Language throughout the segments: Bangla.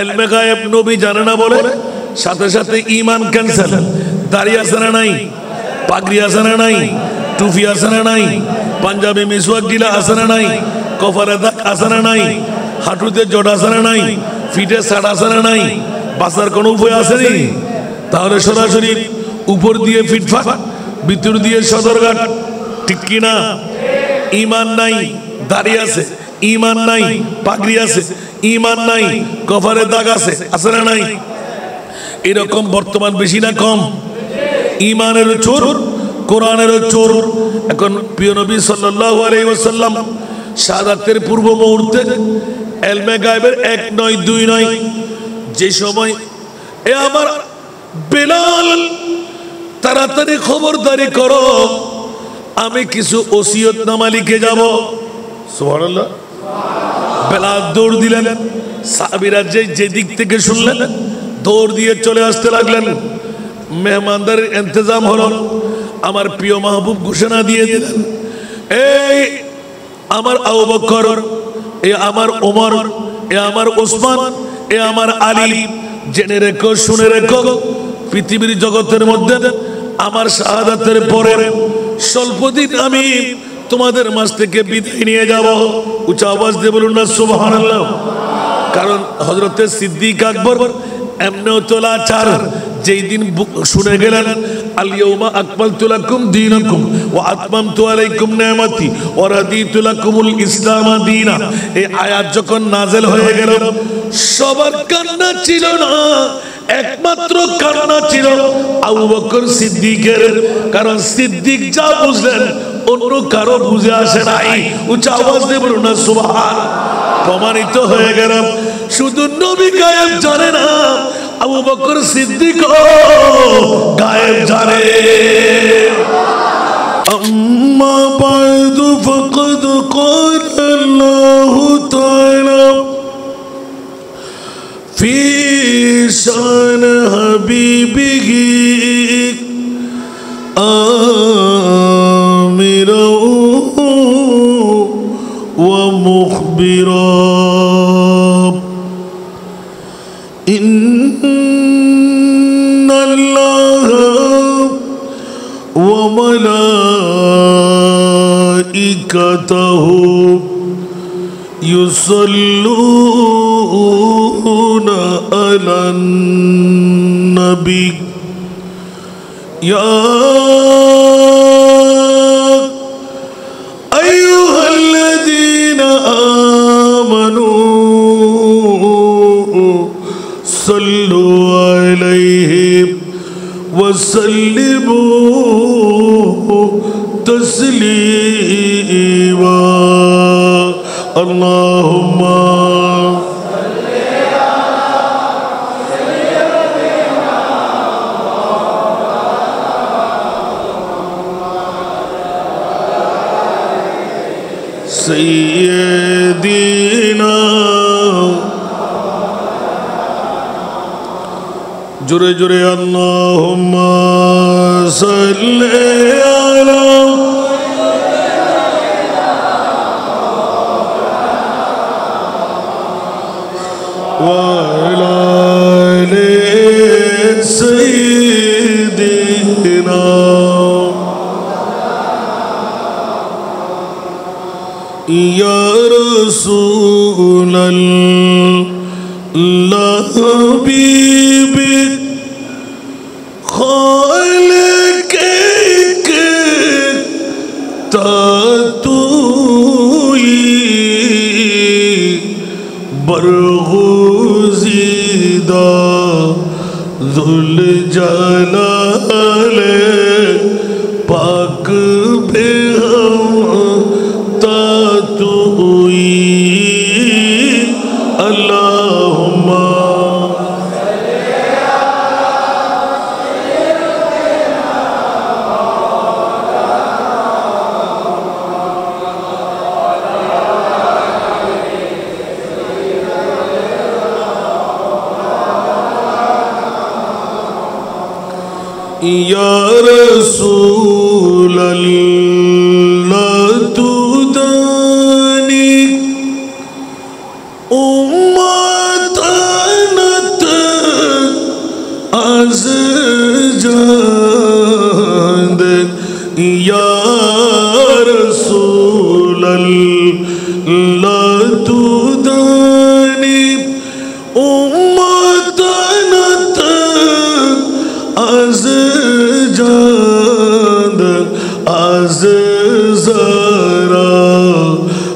ইলমে গায়েব নবী জানে না বলে সাথে সাথে ঈমান ক্যান্সেল। দাড়ি আছে না নাই, পাগড়ি আছে না নাই, টুপি আছে না নাই, পাঞ্জাবি মিসওয়াক গিলা আছে না নাই, কপালে দাগ আছে না নাই, হাঁটুতে জট আছে না নাই, ফিটে ছাড় আছে না নাই, বাঁচার কোনো উপায় আছে নি? তাহলে সরাসরি উপর দিয়ে ফিটফাট, ভিতর দিয়ে সদরঘাট, ঠিক কিনা? ঈমান নাই, দাড়ি আছে, ঈমান নাই, পাগড়ি আছে, ঈমান নাই, কপালে দাগ আছে, আছে না নাই? এরকম বর্তমান বেশি না কম? ঈমানের চোর, কোরআনের চোর। এখন প্রিয় নবী সাল্লাল্লাহু আলাইহি ওয়াসাল্লাম শাহাদাতের পূর্ব মুহূর্তে ইলমে গায়েবের 1 নয় 2 নয়, যে সময় এ আমার বেলাল তাড়াতাড়ি খবরদারি করো, আমি কিছু ওসিয়তনামা লিখে যাব। সুবহানাল্লাহ। বেলাল দৌড় দিলেন, সাহাবীরা যে দিক থেকে শুনলেন দৌড় দিয়ে চলে আসতে লাগলেন। মেহমানদারের ইন্তজাম হলো। আমার প্রিয় মাহবুব ঘোষণা দিয়ে দিলেন, এই আমার আবু বকর, এ আমার ওমর, এ আমার ওসমান, এ আমার আলী, জেনে রেখো, শুনে রেখো, পৃথিবীর জগতের মধ্যে আমার শাহাদাতের পরে স্বল্পদিন আমি তোমাদের মাঝ থেকে বিদায় নিয়ে যাব। উচ্চ আওয়াজ দিয়ে বলুন না সুবহানাল্লাহ। কারণ হযরতে সিদ্দিক আকবর এমনিও তোলাচার, যেই দিন শুনে গেলেন আল ইয়াউমা আকমালতু লাকুম দীনাকুম ওয়া আতমামতু আলাইকুম নি'মাতি ওয়া রাদিতু লাকুমুল ইসলাম দীনা, এই আয়াত যখন নাযিল হয়ে গেল সবার কান্না ছিল না, একমাত্র কান্না ছিল আবু বকর সিদ্দিকের। কারণ সিদ্দিক যা বুঝলেন অন্য কারো বুঝে আসে নাই। উচ্চ আওয়াজ দিয়ে বলুন না সুবহান। প্রমাণিত হয়ে গেল শুধু নবী গায়েব জানে না, আবু বকর সিদ্দিক গায়েব জানে। আম্মা বা'দু ফাকাদ ক্বালা আল্লাহু তাআলা ফি শান হাবিবিহি আমিরা ওয়া মুখবিরা ইন্নাল্লাহা ওয়া মালাইকাতাহু ইউসাল্লুনা আলান নবী ইয়া আইয়ুহাল্লাযীনা আমানু সাল্লু আলাইহি ওয়া সাল্লিমু তাসলিমা। আল্লাহুম্মা সাইয়্যিদিনা, জোরে জোরে আল্লাহুম্মা সাল্লি আলা ওয়া আলা আলি সাইয়্যিদিনা। ইয়া রাসূলাল্লাহ হাবিবি খালিকে তাতুই বরগুজিদা যুল জালালে পাক বেহম তাতুই। আল্লাহুম্মা ইয়া রাসূলাল্লাহ তুদানি উম্মাত या रसूल अल्लाह तू दानी उम्मतनत az जाद az ज़रा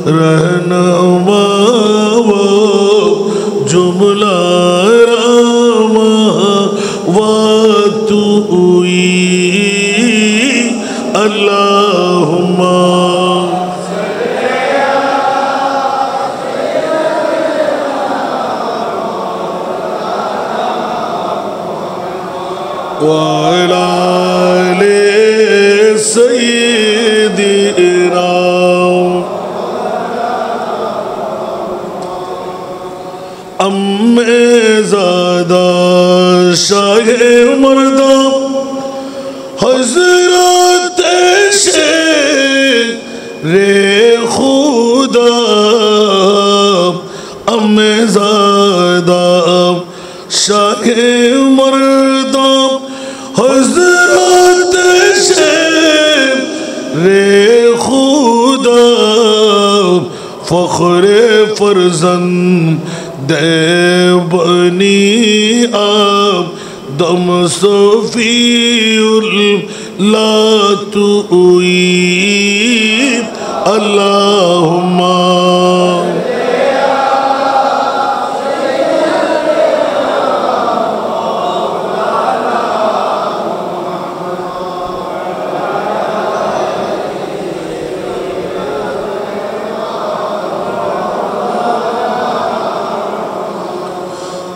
रहनुमा वो जुमला रामा वातुई अल्लाहुम्मा वाला ले सय्यिदना अम्मे ज़ादा शाहे मर्दा हज़रत शेरे खुदा अम्मे ज़ादा शाहे मर्दा हज़रत शेरे खुदा फ़ख्रे फ़र्ज़ंद बनी आप दम सफ़ीउल्लाह तुई अल्लाहुम्मा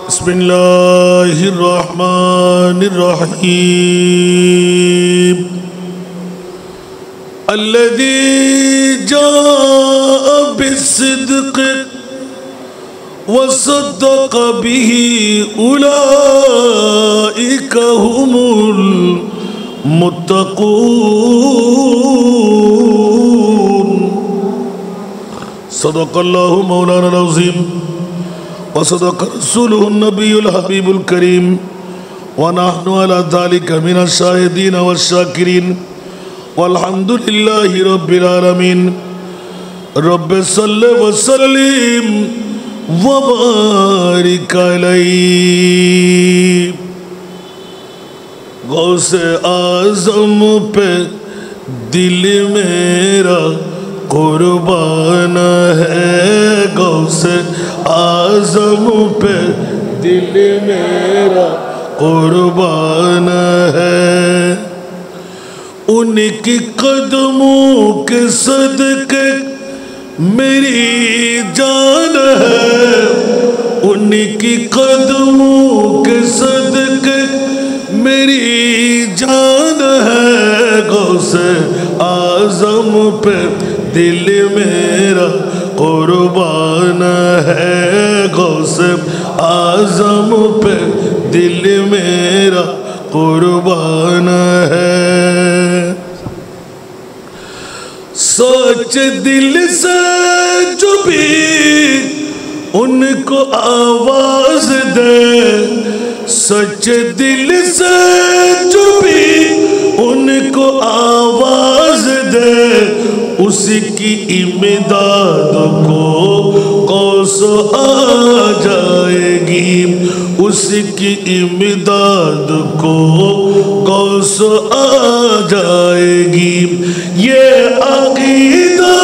बिस्मिल्लाहिर्रहमानिर्रहीम अल्लज़ी जाअ बिस्सिद्क़ वसद्दक़ बिही उलाइका हुमुल मुत्तक़ून सदक़ल्लाहु मौलाना अज़ीम वसदक़ रसूलुहुन नबियुल हबीबुल करीम व नहनु अला ज़ालिका मिनश शाहिदीन वश्शाकिरीन वल्हम्दुलिल्लाहि रब्बिल आलमीन रब्बि सल्लि व सल्लिम व बारिक अलैहि। गौसे आज़म पे दिल मेरा कुर्बान है, गौसे आज़म पे दिल मेरा कुर्बान है। उनकी कदमों के सदके मेरी जान है, उनकी कदमों के सदके मेरी जान है। गौसे आज़म पे दिल मेरा कुर्बान है, गौसे आज़म पे दिल मेरा कुर्बान है। सोच दिल से जो भी उनको आवाज दे, सच दिल से जो भी उनको आवाज दे, उसकी इमदाद को कौस आ जाएगी, उसकी इमदाद को कौस आ जाएगी। ये अक़ीदा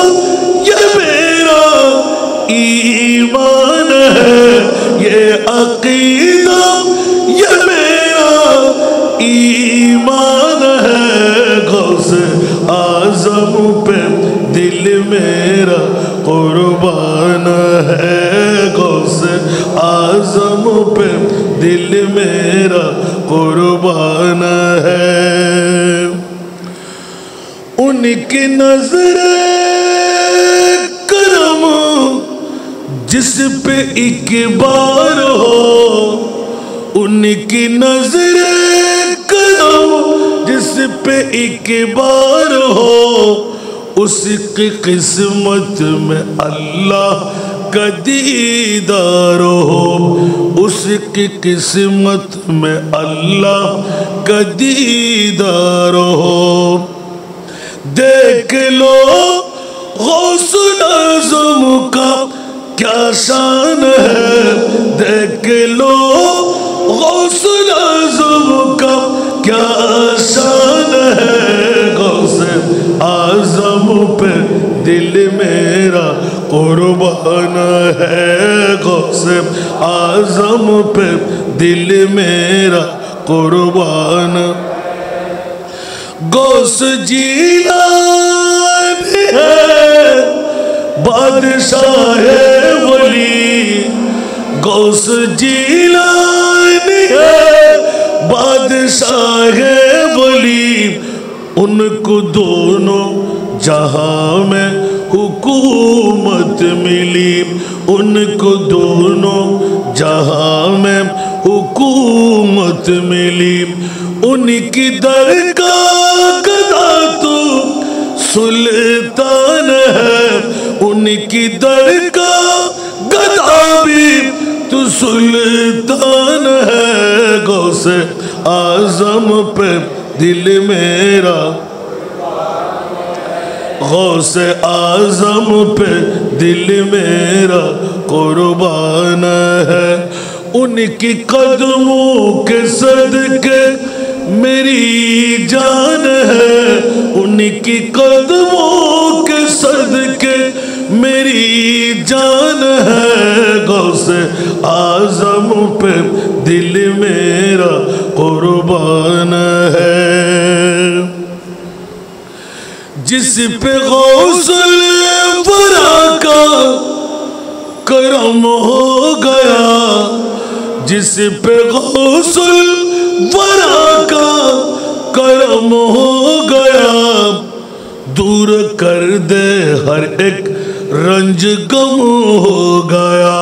ये मेरा ईमान है, ये अक़ीदा ये मेरा ईमान है। गौसे आज़म पे दिल मेरा कुर्बान है, गौसे आज़म पे दिल मेरा कुर्बान है। उनकी नज़रे करम जिस पे एक बार हो, उनकी नज़रे करम जिस पे एक बार हो, उसकी किस्मत में अल्लाह का दीदार हो, उसकी किस्मत में अल्लाह का दीदार हो। देख लो गौसुल आज़म का क्या शान है, देख लो गौसुल आज़म का क्या शान है। गौसे आज़म पे दिल मेरा कुर्बान है, गौसे आज़म पे दिल मेरा कुर्बान। गौस जीलानी है बादशाह वली, गौस जीलानी है बादशाह वली। उनको दोनों जहां में हुकूमत मिली, उनको दोनों जहां में हुकूमत मिली। उनकी दरगाह गदा तो सुल्तान है, उनकी दरगाह गदा भी तो सुल्तान है। गौसे आज़म पे दिल मेरा, गौसे आज़म पे दिल मेरा कुर्बान है। उनकी कदमों के सदके मेरी जान है, उनकी कदमों के सदके मेरी जान है। गौसे आज़म पे दिल मेरा कुर्बान है। जिस पे गौसुल वरा का करम हो गया, जिस पे गौसुल वरा का करम हो गया, दूर कर दे हर एक रंज गम हो गया।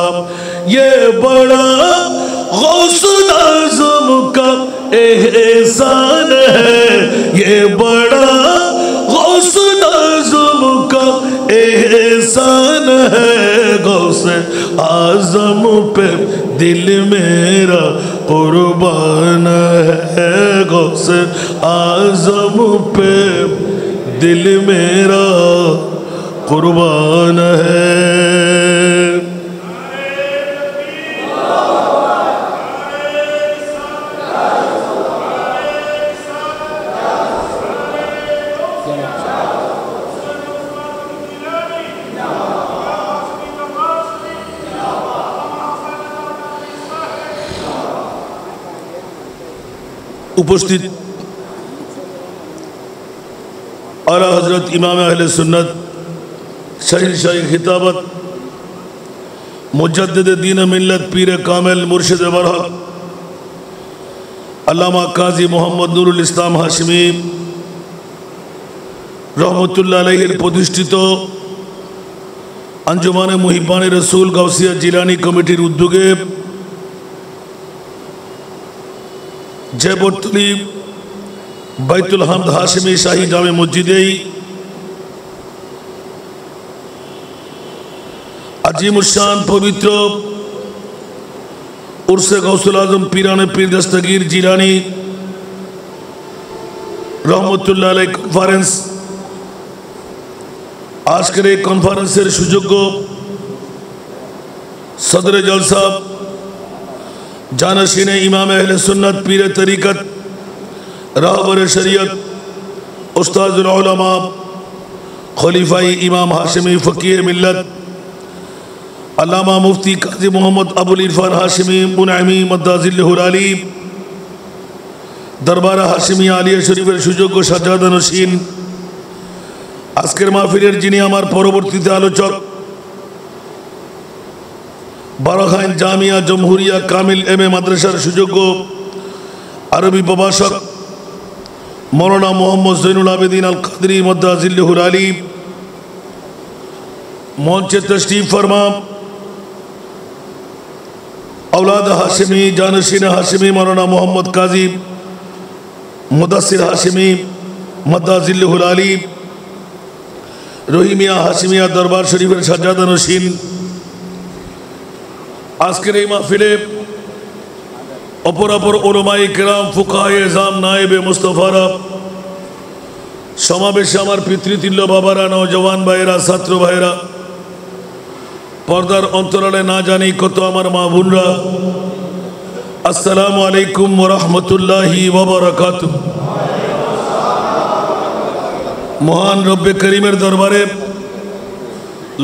ये बड़ा गौसुल आज़म का एहसान है, ये बड़ा गौसुल आज़म का एहसान है। गौसे आज़म पे दिल मेरा कुर्बान है, गौसे आज़म पे दिल मेरा कुर्बान है। उपस्थित आला हजरत इमाम अहले सुन्नत शहंशाह खिताबत मुजद्दिद दीन मिल्लत पीर कामिल मुर्शिद बरहक अल्लामा काजी मोहम्मद नुरुल इस्लाम हाशिमी रहमतुल्लाह अलैहि प्रतिष्ठित अंजुमाने मुहिब्बाने रसूल गाउसिया जिलानी कमिटिर उद्योगे जयबरतली बैतुल हमद हाशिमी शाही जामे मस्जिदे अजीमुशान पवित्र उर्से गौसुल आज़म पीराने पीर दस्तगीर जिलानी रहमतुल्लाह अलैहि कॉन्फ्रेंस आजकेर এই কনফারেন্সের সুযোগ্য सदर जलसा जानशीने इमाम अहले सुन्नत पीर तरीक़त रहबर शरीयत उस्ताजुल उलमा खलीफाई इमाम हाशिमी फ़कीह मिल्लत अल्लामा मुफ्ती काजी मोहम्मद अबुल इरफान हाशिमी मुनअमी मद्दाजिल्लहुल आली दरबार हाशिमी आलिया शरीफेर सुयोग्य साज्जादा नशीन आजकेर महफिलेर जिनि आमार परवर्तीते आलोचक बाराखाइन जामिया जमहुरिया कामिल एम ए माद्रासार सुयोग्य आरबी प्रभाषक मौलाना मोहम्मद ज़ैनुल आबिदीन अल कादरी मद्दाजिल्लहुल आली मंचे तशरीफ फरमा औलाद हाशिमी जानशीन हाशिमी मौलाना मोहम्मद काजी मुदस्सिर हाशिमी मद्दाजिल्लहुल आली रहीमिया हाशिमिया दरबार शरीफेर साज्जादा नशीन आजकेर এই মাহফিলে অপরাপর উলামায়ে কেরাম ফুকাহায়ে এজাম নায়েবে মুস্তাফারা সমাবেশে আমার পিতৃতুল্য বাবারা, নওজওয়ান ভাইয়েরা, ছাত্র ভাইয়েরা, পর্দার অন্তরালে না জানি কত আমার মা বোনরা, আসসালামু আলাইকুম ওয়া রাহমাতুল্লাহি ওয়া বারাকাতুহু। মহান রব্বে করিমের দরবারে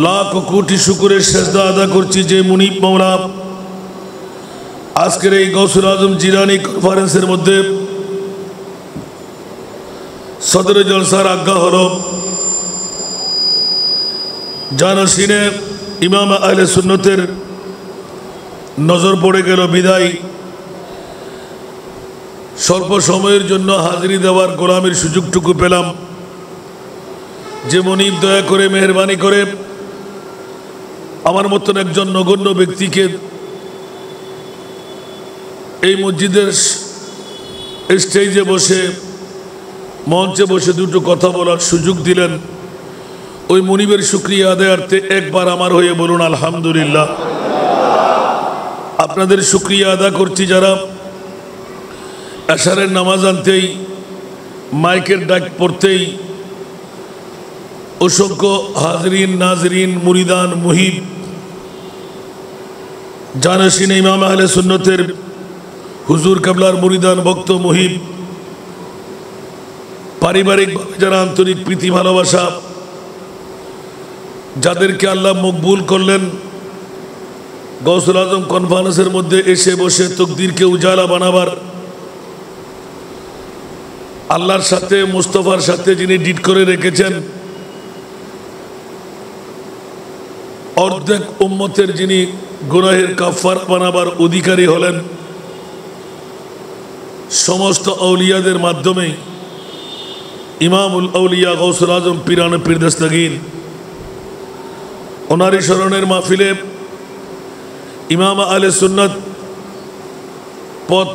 লাখ কোটি শুকরের সেজদা আদা করছি যে মুনিব মাওলা আজকের এই গৌসুল আজম জিলানী কনফারেন্সের মধ্যে সদরে জলসার আজ্ঞা হলো। জানসিনে ইমাম আহলে সুন্নতের নজর পড়ে গেল বিদায় স্বল্প সময়ের জন্য হাজিরি দেওয়ার গোলামের সুযোগটুকু পেলাম। যে মনিব দয়া করে মেহরবানি করে আমার মতন একজন নগণ্য ব্যক্তিকে এই মসজিদের স্টেজে বসে, মঞ্চে বসে দুটো কথা বলার সুযোগ দিলেন, ওই মনিবের শুকরিয়া আদায়ার্থে একবার আমার হয়ে বলুন আলহামদুলিল্লাহ। আপনাদের শুকরিয়া আদা করছি যারা এশারের নামাজ আনতেই, মাইকের ডাক পড়তেই অসংখ্য হাজরিন, নাজরিন, মুরিদান, মুহিব, জানসিনে ইমাম আহলে সুন্নতের হুজুর কাবলার মুরিদান, ভক্ত, মুহিব, পারিবারিকভাবে যারা আন্তরিক প্রীতি ভালোবাসা, যাদেরকে আল্লাহ মকবুল করলেন গৌসুল আজম কনফারেন্সের মধ্যে এসে বসে তকদিরকে উজালা বানাবার, আল্লাহর সাথে, মুস্তফার সাথে যিনি ডিট করে রেখেছেন, অর্ধেক উম্মতের যিনি গুনাহের কাফারা বানাবার অধিকারী হলেন, সমস্ত আউলিয়াদের মাধ্যমে ইমামুল আউলিয়া গৌসুল আজম পীরানে পীর দস্তগীর, ওনারই স্মরণের মাহফিলে ইমাম আহলে সুন্নাত পথ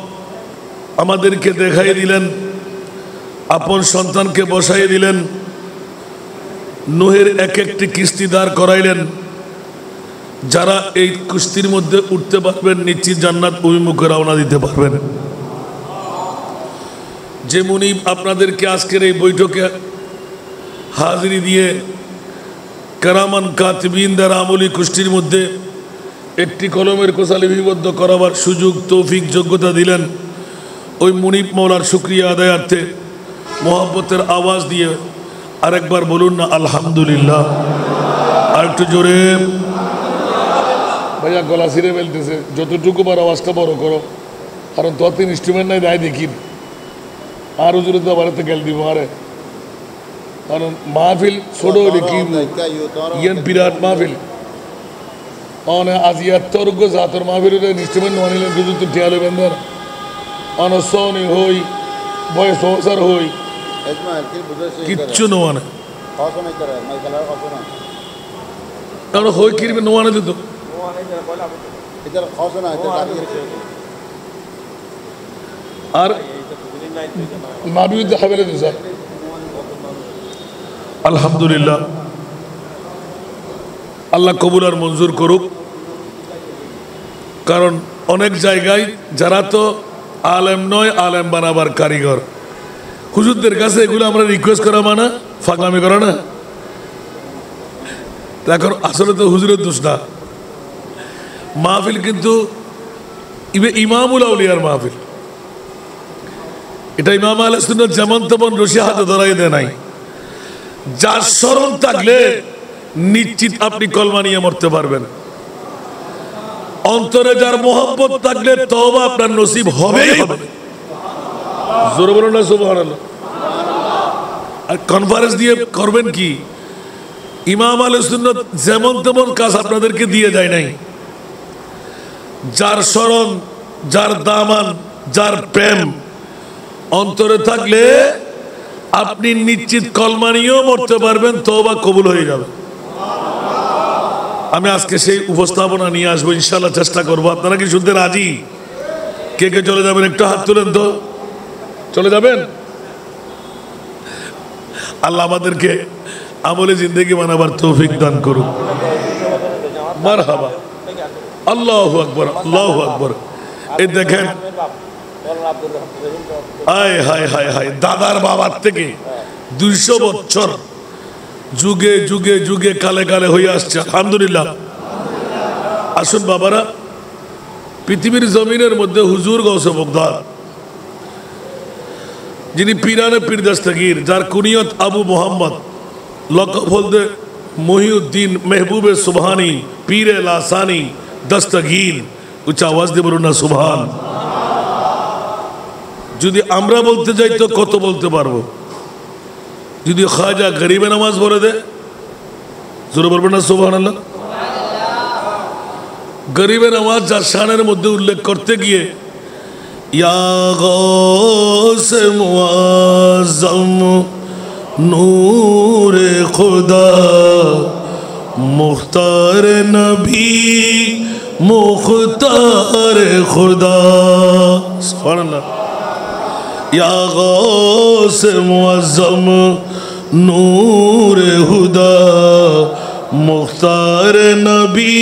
আমাদেরকে দেখাই দিলেন, আপন সন্তানকে বসাই দিলেন, নূহের এক একটি কিস্তি দাঁড় করাইলেন। যারা এই কুস্তির মধ্যে উঠতে পারবেন নিশ্চিত জান্নাত অভিমুখে রওনা দিতে পারবেন। যে মুনিব আপনাদেরকে আজকের এই বৈঠকে হাজিরি দিয়ে কারামান কাতিবিন দ্বারা আমলি কুস্তির মধ্যে একটি কলমের কোষা লিপিবদ্ধ করাবার সুযোগ, তৌফিক, যোগ্যতা দিলেন, ওই মুনিব মৌলার শুকরিয়া আদায়ার্থে মোহাব্বতের আওয়াজ দিয়ে আরেকবার বলুন না আলহামদুলিল্লাহ। আর একটু জোরে। ভাইয়া গলা ছিঁড়ে ফেলতেছে, যতটুকু বার আওয়াজটা বড় করো, কারণ তত ইনস্ট্রুমেন্ট নাই, দায় দেখি আর জোরে তো বাড়িতে গেল দিব আরে, কারণ মাহফিল ছোট হলে কি ইয়ান বিরাট মাহফিল আজিয়ার তর্ক জাতর মাহফিল ইনস্ট্রুমেন্ট আনিলেন দুটো তো ঠেয়ালে বেন্দার অনসনি হই বয়স হসার হই কিচ্ছু নোয়ানে, কারণ হই কিরবে নোয়ানে দিত আর মাবিউদ্দ হাবেলে দিন স্যার। আলহামদুলিল্লাহ, আল্লাহ কবুল আর মঞ্জুর করুক। কারণ অনেক জায়গায় যারা তো আলেম নয়, আলেম বানাবার কারিগর, হুজুরদের কাছে এগুলো আমরা রিকোয়েস্ট করা মানে ফাগলামি করা না। এখন আসলে তো হুজুরের দোষ না, মাহফিল কিন্তু ইমামুল আউলিয়ার মাহফিল, এটা ইমাম আহলে সুন্নাত যেমন তেমন রশি হাতে ধরাই দেয় নাই। যার স্মরণ থাকলে নিশ্চিত আপনি কলমা নিয়ে মরতে পারবেন। অন্তরে যার মোহাব্বত থাকলে তওবা আপনার নসিব হবেই হবে। জোরে বলুন না সুবহানাল্লাহ। আর কনফারেন্স দিয়ে করবেন কি? ইমাম আহলে সুন্নাত যেমন তেমন কাজ আপনাদেরকে দিয়ে যায় নাই। যার স্মরণ, যার দামান, যার প্রেম অন্তরে থাকলে আপনি নিশ্চিত কলমা নিয়েও মরতে পারবেন, তওবা কবুল হয়ে যাবে। আমি আজকে সেই উপস্থাপনা নিয়ে আসবো ইনশাআল্লাহ, চেষ্টা করবো। আপনারা কি শুনতে রাজি? কে কে চলে যাবেন একটু হাত তুলেন তো। চলে যাবেন? আল্লাহ আমাদেরকে আমলে জিন্দেগি বানাবার তৌফিক দান করুন। মারহাবা, আল্লাহু আকবার, আল্লাহু আকবার। এই দেখেন, হায় হায় হায় হায়, দাদার বাবার থেকে 200 বছর যুগে যুগে যুগে কালে কালে হয়ে আসছে আলহামদুলিল্লাহ। আসুন বাবারা, পৃথিবীর জমিনের মধ্যে হুজুর গৌসে বগদাদ, যিনি পীরানে পীর দস্তগীর, যার কুনিয়ত আবু মোহাম্মদ, লকব বলতে মহিউদ্দিন মেহবুবে সুবহানি পীরে লাসানি দস্তগীর, উচ্চ আওয়াজ দিয়ে বলুন না সুবহান। যদি আমরা বলতে যাই তো কত বলতে পারবো? যদি খাজা গরিবে নামাজ পড়ে দে, জোরে বলবেন না সুবহানাল্লাহ। গরিবে নামাজ যার শানের মধ্যে উল্লেখ করতে গিয়ে ইয়া গৌসে মুআজ্জম নূরে খুদা মুখতার নবী মুখতার খুদা, সুবহানাল্লাহ। ইয়া গৌসে মুআজ্জম নূরে হুদা মুখতার নবী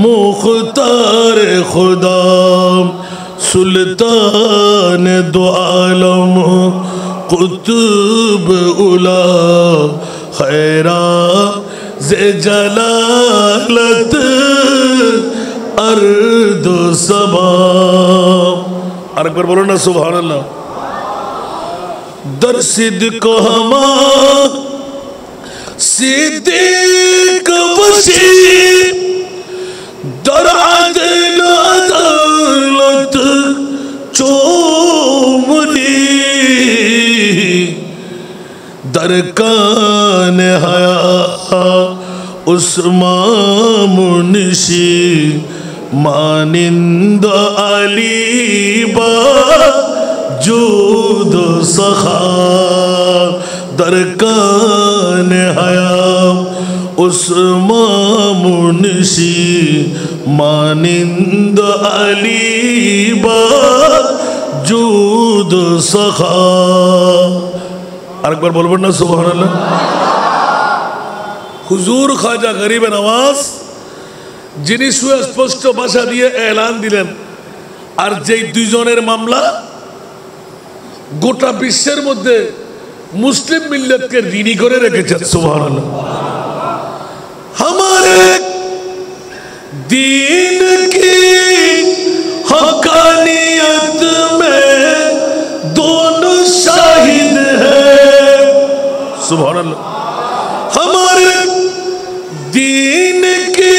মুখতার খুদা, সুলতান দো আলম কুতুব উলা খৈরা জে জালালত আরদ সাবা। আরেকবার বলো না সুবহানাল্লাহ। দর সিদ্দিক হামা সিদ্দিক বশি در عدل عدالت چومری در کان حیا عثمان منشی مانند علی با جود سخا در کان حیا عثمان منشی মানিন্দ আলী বা জুদ সখা। আরেকবার বলবেন না সুবহানাল্লাহ। হুজুর খাজা গরিবে নওয়াজ, যিনি সুস্পষ্ট ভাষা দিয়ে এলান দিলেন, আর যেই দুইজনের মামলা গোটা বিশ্বের মধ্যে মুসলিম মিল্লাতকে ঋণী করে রেখেছেন সুবহানাল্লাহ। हमारे दीन की हकानियत में दोनों शाहिद हैं सुभान अल्लाह। हमारे दीन की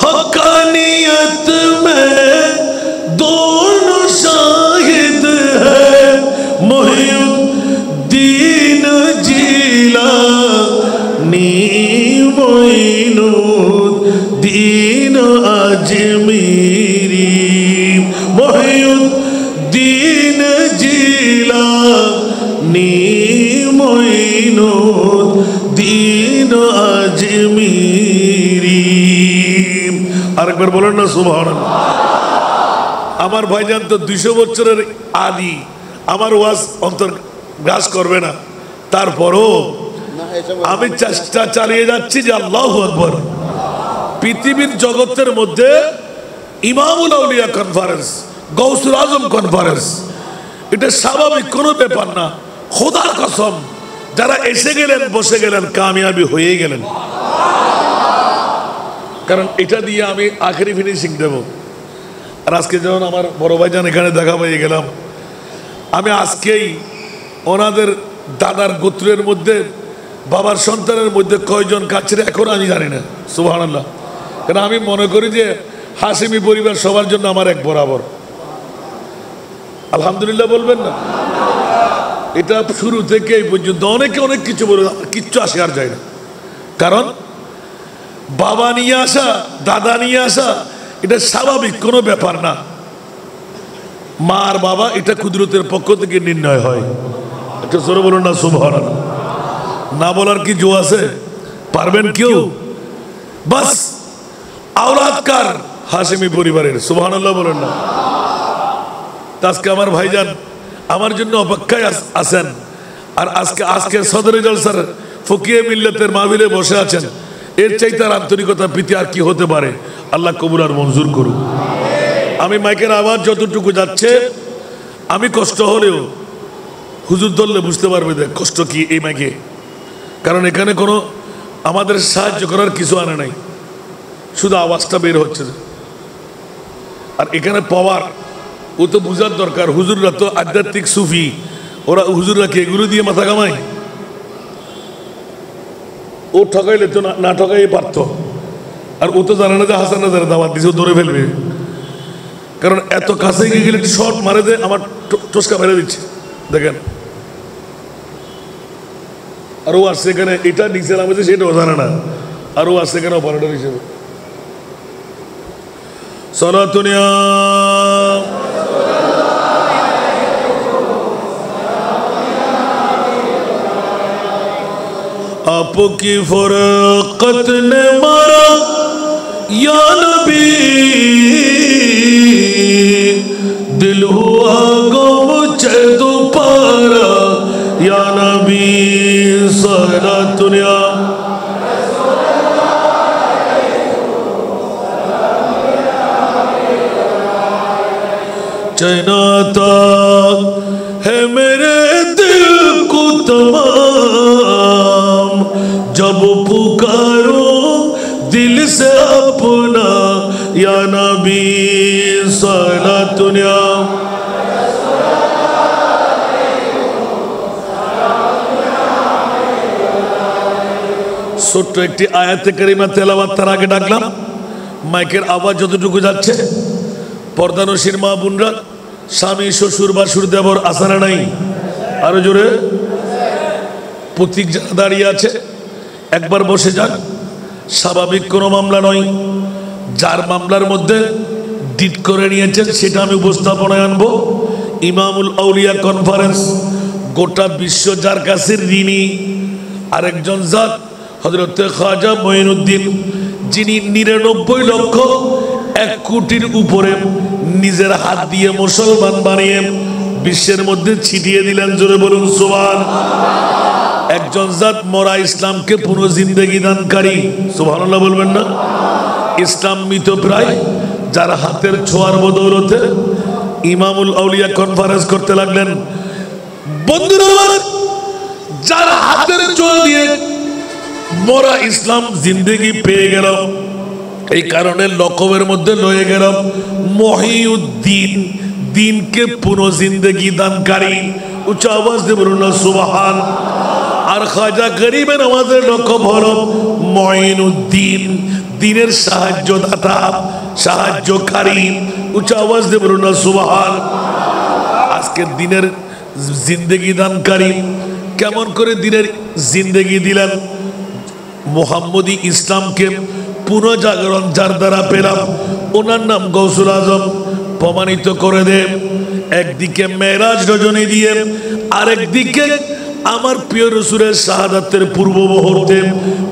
हकानियत में दोनों शाहिद हैं, मुहिउद्दीन जीलानी मोइनुद्दीन अजमेरी, मोइनुद्दीन जीलानी मोइनुद्दीन अजमेरी। আরেকবার বলেন না সুবহানাল্লাহ। আমার ভাইজান তো 200 বছরের আদি, আমার ওয়াজ অন্তর গ্রাস করবে না, তারপরও আমি চেষ্টা চালিয়ে যাচ্ছি যে আল্লাহু আকবার। পৃথিবীর জগতের মধ্যে ইমামুল আউলিয়া কনফারেন্স, গৌসুল আজম কনফারেন্স, এটা স্বাভাবিক কোনো ব্যাপার না। খোদার কসম, যারা এসে গেলেন বসে গেলেন কামিয়াবি হয়ে গেলেন, কারণ এটা দিয়ে আমি আখেরি ফিনিশিং দেব। আর আজকে যখন আমার বড় ভাইজান এখানে দেখা পেয়ে গেলাম, আমি আজকেই ওনাদের দাদার গোত্রের মধ্যে বাবার সন্তানের মধ্যে কয়জন কাছের এখন আমি জানি না সুবহানাল্লাহ। কারণ আমি মনে করি যে হাশিমি পরিবার সবার জন্য আমার এক বরাবর। আলহামদুলিল্লাহ বলবেন না? এটা শুরু থেকে এই পর্যন্ত অনেকে অনেক কিছু বলে, কিচ্ছু আসে আর যায় না। কারণ বাবা নিয়ে আসা, দাদা নিয়ে আসা, এটা স্বাভাবিক কোনো ব্যাপার না। মা আর বাবা এটা কুদরতের পক্ষ থেকে নির্ণয় হয়। এটা জোরে বলুন না সুবহানাল্লাহ। না বলার কি জো আছে? পারবেন কেউ? বাস আওলাদকার হাশিমি পরিবারের, সুবহানাল্লাহ বলেন না। আজকে আমার ভাইজান আমার জন্য অপেক্ষায় আছেন, আর আজকে সদরে জলসার ফকিয়ে মিল্লাতের মাহফিলে বসে আছেন। এর চাইতে আর আন্তরিকতা প্রীতি আর কি হতে পারে? আল্লাহ কবুল আর মঞ্জুর করুন। আমি মাইকের আওয়াজ যতটুকু যাচ্ছে, আমি কষ্ট হলেও হুজুর ধরলে বুঝতে পারবে যে কষ্ট কি এই মাইকে, কারণ এখানে কোনো আমাদের সাহায্য করার কিছু আনে নাই, শুধু আওয়াজটা বের হচ্ছে। আর এখানে পাওয়ার ও তো বুঝার দরকার, হুজুররা তো আধ্যাত্মিক সুফি, ওরা হুজুররা কি এগুলো দিয়ে মাথা কামায়? ও ঠকাইলে তো না ঠকাই পারত, আর ও তো জানে না যে হাসান রাজার দাওয়াত দিছে, ও ধরে ফেলবে। কারণ এত কাছে গিয়ে গেলে শর্ট মারে দেয়, আমার টসকা ফেলে দিচ্ছে দেখেন। আর ও আসছে এখানে, এটা নিচে নামেছে সেটাও জানে না, আর ও আসছে এখানে অপারেটর হিসেবে। সলাতুনিয়া आपकी फरकत ने मारा या नबी, दिल हुआ गुम चे दोबारा या नबी सलातुनिया। चनाता है मेरे दिल को तमाम, जब पुकारो दिल से अपना या नबी सलातुनिया। ছোট্ট একটি আয়াতে কারিমা তেলাওয়াত তার আগে ডাকলাম, মাইকের আওয়াজ যতটুকু যাচ্ছে পর্দানশীর মা বোনরা, স্বামী শ্বশুর বাসুর দেবর আসারা নাই, আরো জোরে। প্রতীক যারা দাঁড়িয়ে আছে একবার বসে যান, স্বাভাবিক কোনো মামলা নয়, যার মামলার মধ্যে ডিট করে নিয়েছেন সেটা আমি উপস্থাপনায় আনবো। ইমামুল আউলিয়া কনফারেন্স, গোটা বিশ্ব যার কাছে ঋণী আরেকজন জাত হযরত খাজা মঈনুদ্দিন, যিনি 99,01,00,000 কোটির উপরে নিজের হাত দিয়ে মুসলমান বানিয়ে বিশ্বের মধ্যে ছিটিয়ে দিলেন। জোরে বলুন সুবহানাল্লাহ। একজন জাত মরা ইসলামকে পুনর্জিন্দেগি দানকারী, সুবহানাল্লাহ বলবেন না? ইসলাম মৃতপ্রায়, যার হাতের ছোঁয়ার বদৌলতে ইমামুল আউলিয়া কনফারেন্স করতে লাগলেন। বন্ধুরা, যার হাতের ছোঁয়া দিয়ে মরা ইসলাম জিন্দেগি পেয়ে গেল, এই কারণে লকবের মধ্যে লয়ে গেল মহিউদ্দিন, দিনকে পুনর্জিন্দেগি দানকারী। উচ্চ আওয়াজ দিয়ে বলুন না সুবহান। আর খাজা গরিবে নওয়াজের লকব হলো মঈনুদ্দিন, দিনের সাহায্যদাতা, সাহায্যকারী। উচ্চ আওয়াজ দিয়ে বলুন না সুবহান। আজকে দিনের জিন্দেগি দানকারী। কেমন করে দিনের জিন্দেগি দিলেন? মুহাম্মদী ইসলামকে পুনর্জাগরণ যার দ্বারা পেলাম, ওনার নাম গৌসুল আজম, প্রমাণিত করে দে। একদিকে মেরাজ রজনী দিয়ে, আরেকদিকে আমার প্রিয় রাসূলের শাহাদাতের পূর্ব মুহূর্তে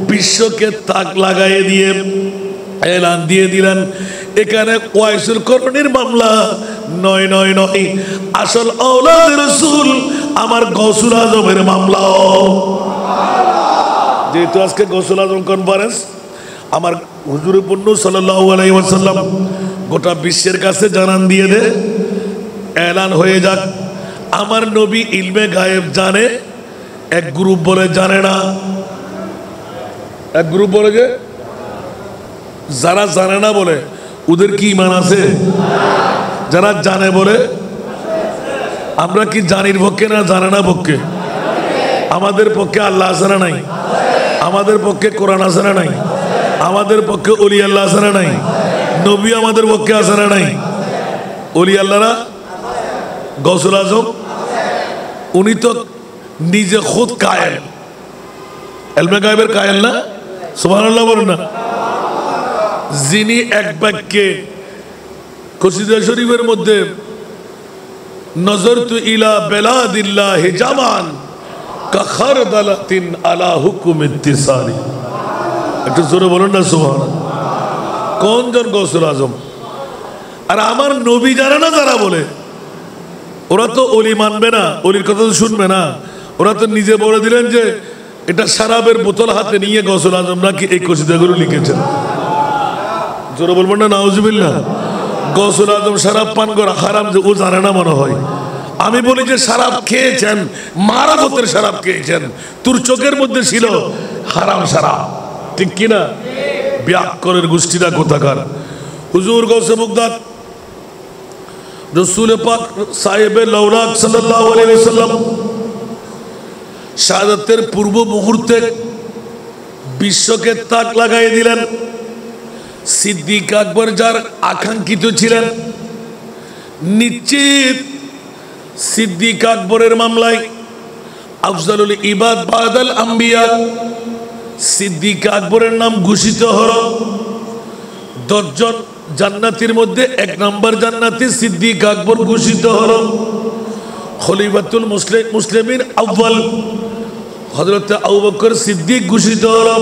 বিশ্বকে তাক লাগাই দিয়ে এলান দিয়ে দিলেন, এখানে ওয়াইসুল করণীর মামলা নয়, আসল আওলাদ রাসূল আমার গৌসুল আজমের মামলা। যেহেতু আজকে গৌসুল আজম কনফারেন্স, আমার হুজুরে পূর্ণ সাল্লাল্লাহু আলাইহি ওয়াসাল্লাম গোটা বিশ্বের কাছে জানান দিয়ে দে, এলান হয়ে যাক, আমার নবী ইলমে গায়েব জানে, এক গ্রুপ বলে জানে না। এক গ্রুপ বলে যে যারা জানে না বলে ওদের কি ঈমান আছে? যারা জানে বলে আমরা কি জানির পক্ষে না জানে না পক্ষে? আমাদের পক্ষে আল্লাহ আছে না নাই? আমাদের পক্ষে কোরআন আছে না নাই? আমাদের পক্ষে ওলি আল্লাহ আছে না নাই? নবী আমাদের পক্ষে আছে না নাই? ওলি আল্লাহরা, গৌসুল আজম উনি তো নিজে খুদ কায়েল, ইলমে গায়েবের কায়েল না? সুবহানাল্লাহ বলুন না। যিনি এক বাক্যে কসিদা শরীফের মধ্যে নজরতু ইলা বেলাদিল্লাহি জামান কা খারদালাতিন আলা হুকুম ইত্তিসালি, একটু জোরে বলুন না সুবহানাল্লাহ। কোন জন গৌসুল আজম? আর আমার নবী জানে না যারা বলে, ওরা তো ওলি মানবে না, ওলির কথা তো শুনবে না। ওরা তো নিজে বলে দিলেন যে এটা শরাবের বোতল হাতে নিয়ে গৌসুল আজম নাকি এই কসিদাগুলো লিখেছেন। জোরে বলবেন না নাউজুবিল্লাহ। গৌসুল আজম শরাব পান করা হারাম যে ও জানে না মনে হয়, আমি বলি যে শরাব খেয়েছেন, মারাফতের শরাব খেয়েছেন, তোর চোখের মধ্যে ছিল হারাম শরাব, ঠিক কিনা? ব্যাকরণের গোষ্ঠীরা কোথাকার। হুজুর গৌসে মুগদাদ রসুল পাক সাহেবে লৌলাক সাল্লাল্লাহু আলাইহি ওয়াসাল্লাম শাহাদাতের পূর্ব মুহূর্তে বিশ্বকে তাক লাগাই দিলেন। সিদ্দিক আকবর যার আকাঙ্ক্ষিত ছিলেন, নিশ্চিত সিদ্দিক আকবরের মামলায় আফজালুল ইবাদ বাদাল আম্বিয়া সিদ্দিক আকবরের নাম ঘোষিত হলো। 10 জন জান্নাতীর মধ্যে 1 নম্বর জান্নাতি সিদ্দিক আকবর ঘোষিত হলো। খলিফাতুল মুসলিমিন আউয়াল হযরত আবু বকর সিদ্দিক ঘোষিত হলো।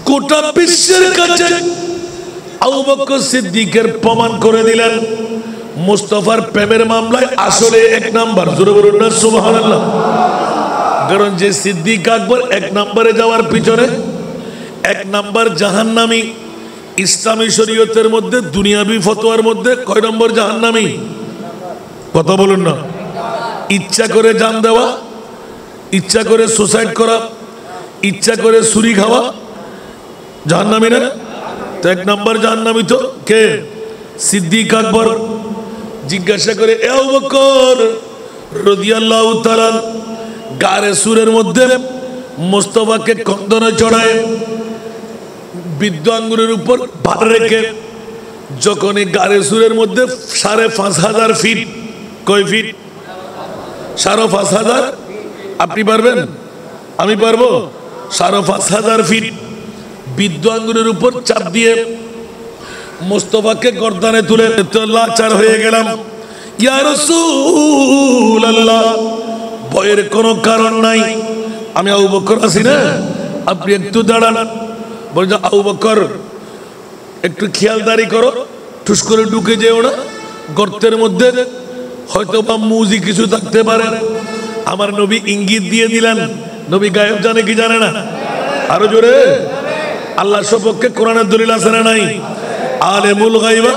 গোটা বিশ্বের কাছে আবু বকর সিদ্দিকের প্রমাণ করে দিলেন মুস্তাফার প্রেমের মামলায় আসলে 1 নম্বর। জোরে বলুন না সুবহানাল্লাহ। কারণ যে সিদ্দিক আকবর 1 নম্বরে যাওয়ার পিছনে 1 নম্বর জাহান্নামী, ইসলামী শরীয়তের মধ্যে দুনিয়াবি ফতোয়ার মধ্যে কয় নম্বর জাহান্নামী? কথা বলুন না। ইচ্ছা করে জান দেওয়া, ইচ্ছা করে সুসাইড করা, ইচ্ছা করে ছুরি খাওয়া জাহান্নামী না? তো 1 নম্বর জাহান্নামী তো কে? সিদ্দিক আকবর। জিজ্ঞাসা করে এ আবু বকর রাদিয়াল্লাহু তাআলা গারে সুরের মধ্যে মুস্তাফাকে কন্দনে চড়ায় বৃদ্ধ আঙ্গুরের উপর ভার রেখে যখন এই গারে সুরের মধ্যে 5,500 ফিট, কয় ফিট? 5,500। আপনি পারবেন? আমি পারবো? 5,500 ফিট বৃদ্ধ আঙ্গুরের উপর চাপ দিয়ে মুস্তাফাকে গর্দানে তুলে লাচার হয়ে গেলাম। ইয়া রাসূলুল্লাহ, ভয়ের কোনো কারণ নাই, আমি আবু বকর আছি না, আপনি একটু দাঁড়ান। বলছে আবু বকর একটু খেয়ালদারি করো, ঠুস করে ঢুকে যেও না, গর্তের মধ্যে হয়তো বা মুজি কিছু থাকতে পারে। আমার নবী ইঙ্গিত দিয়ে দিলেন। নবী গায়েব জানে কি জানে না? আরো জোরে। আল্লাহ সপক্ষে কোরআনের দলিল আছে না নাই? আলিমুল গায়বা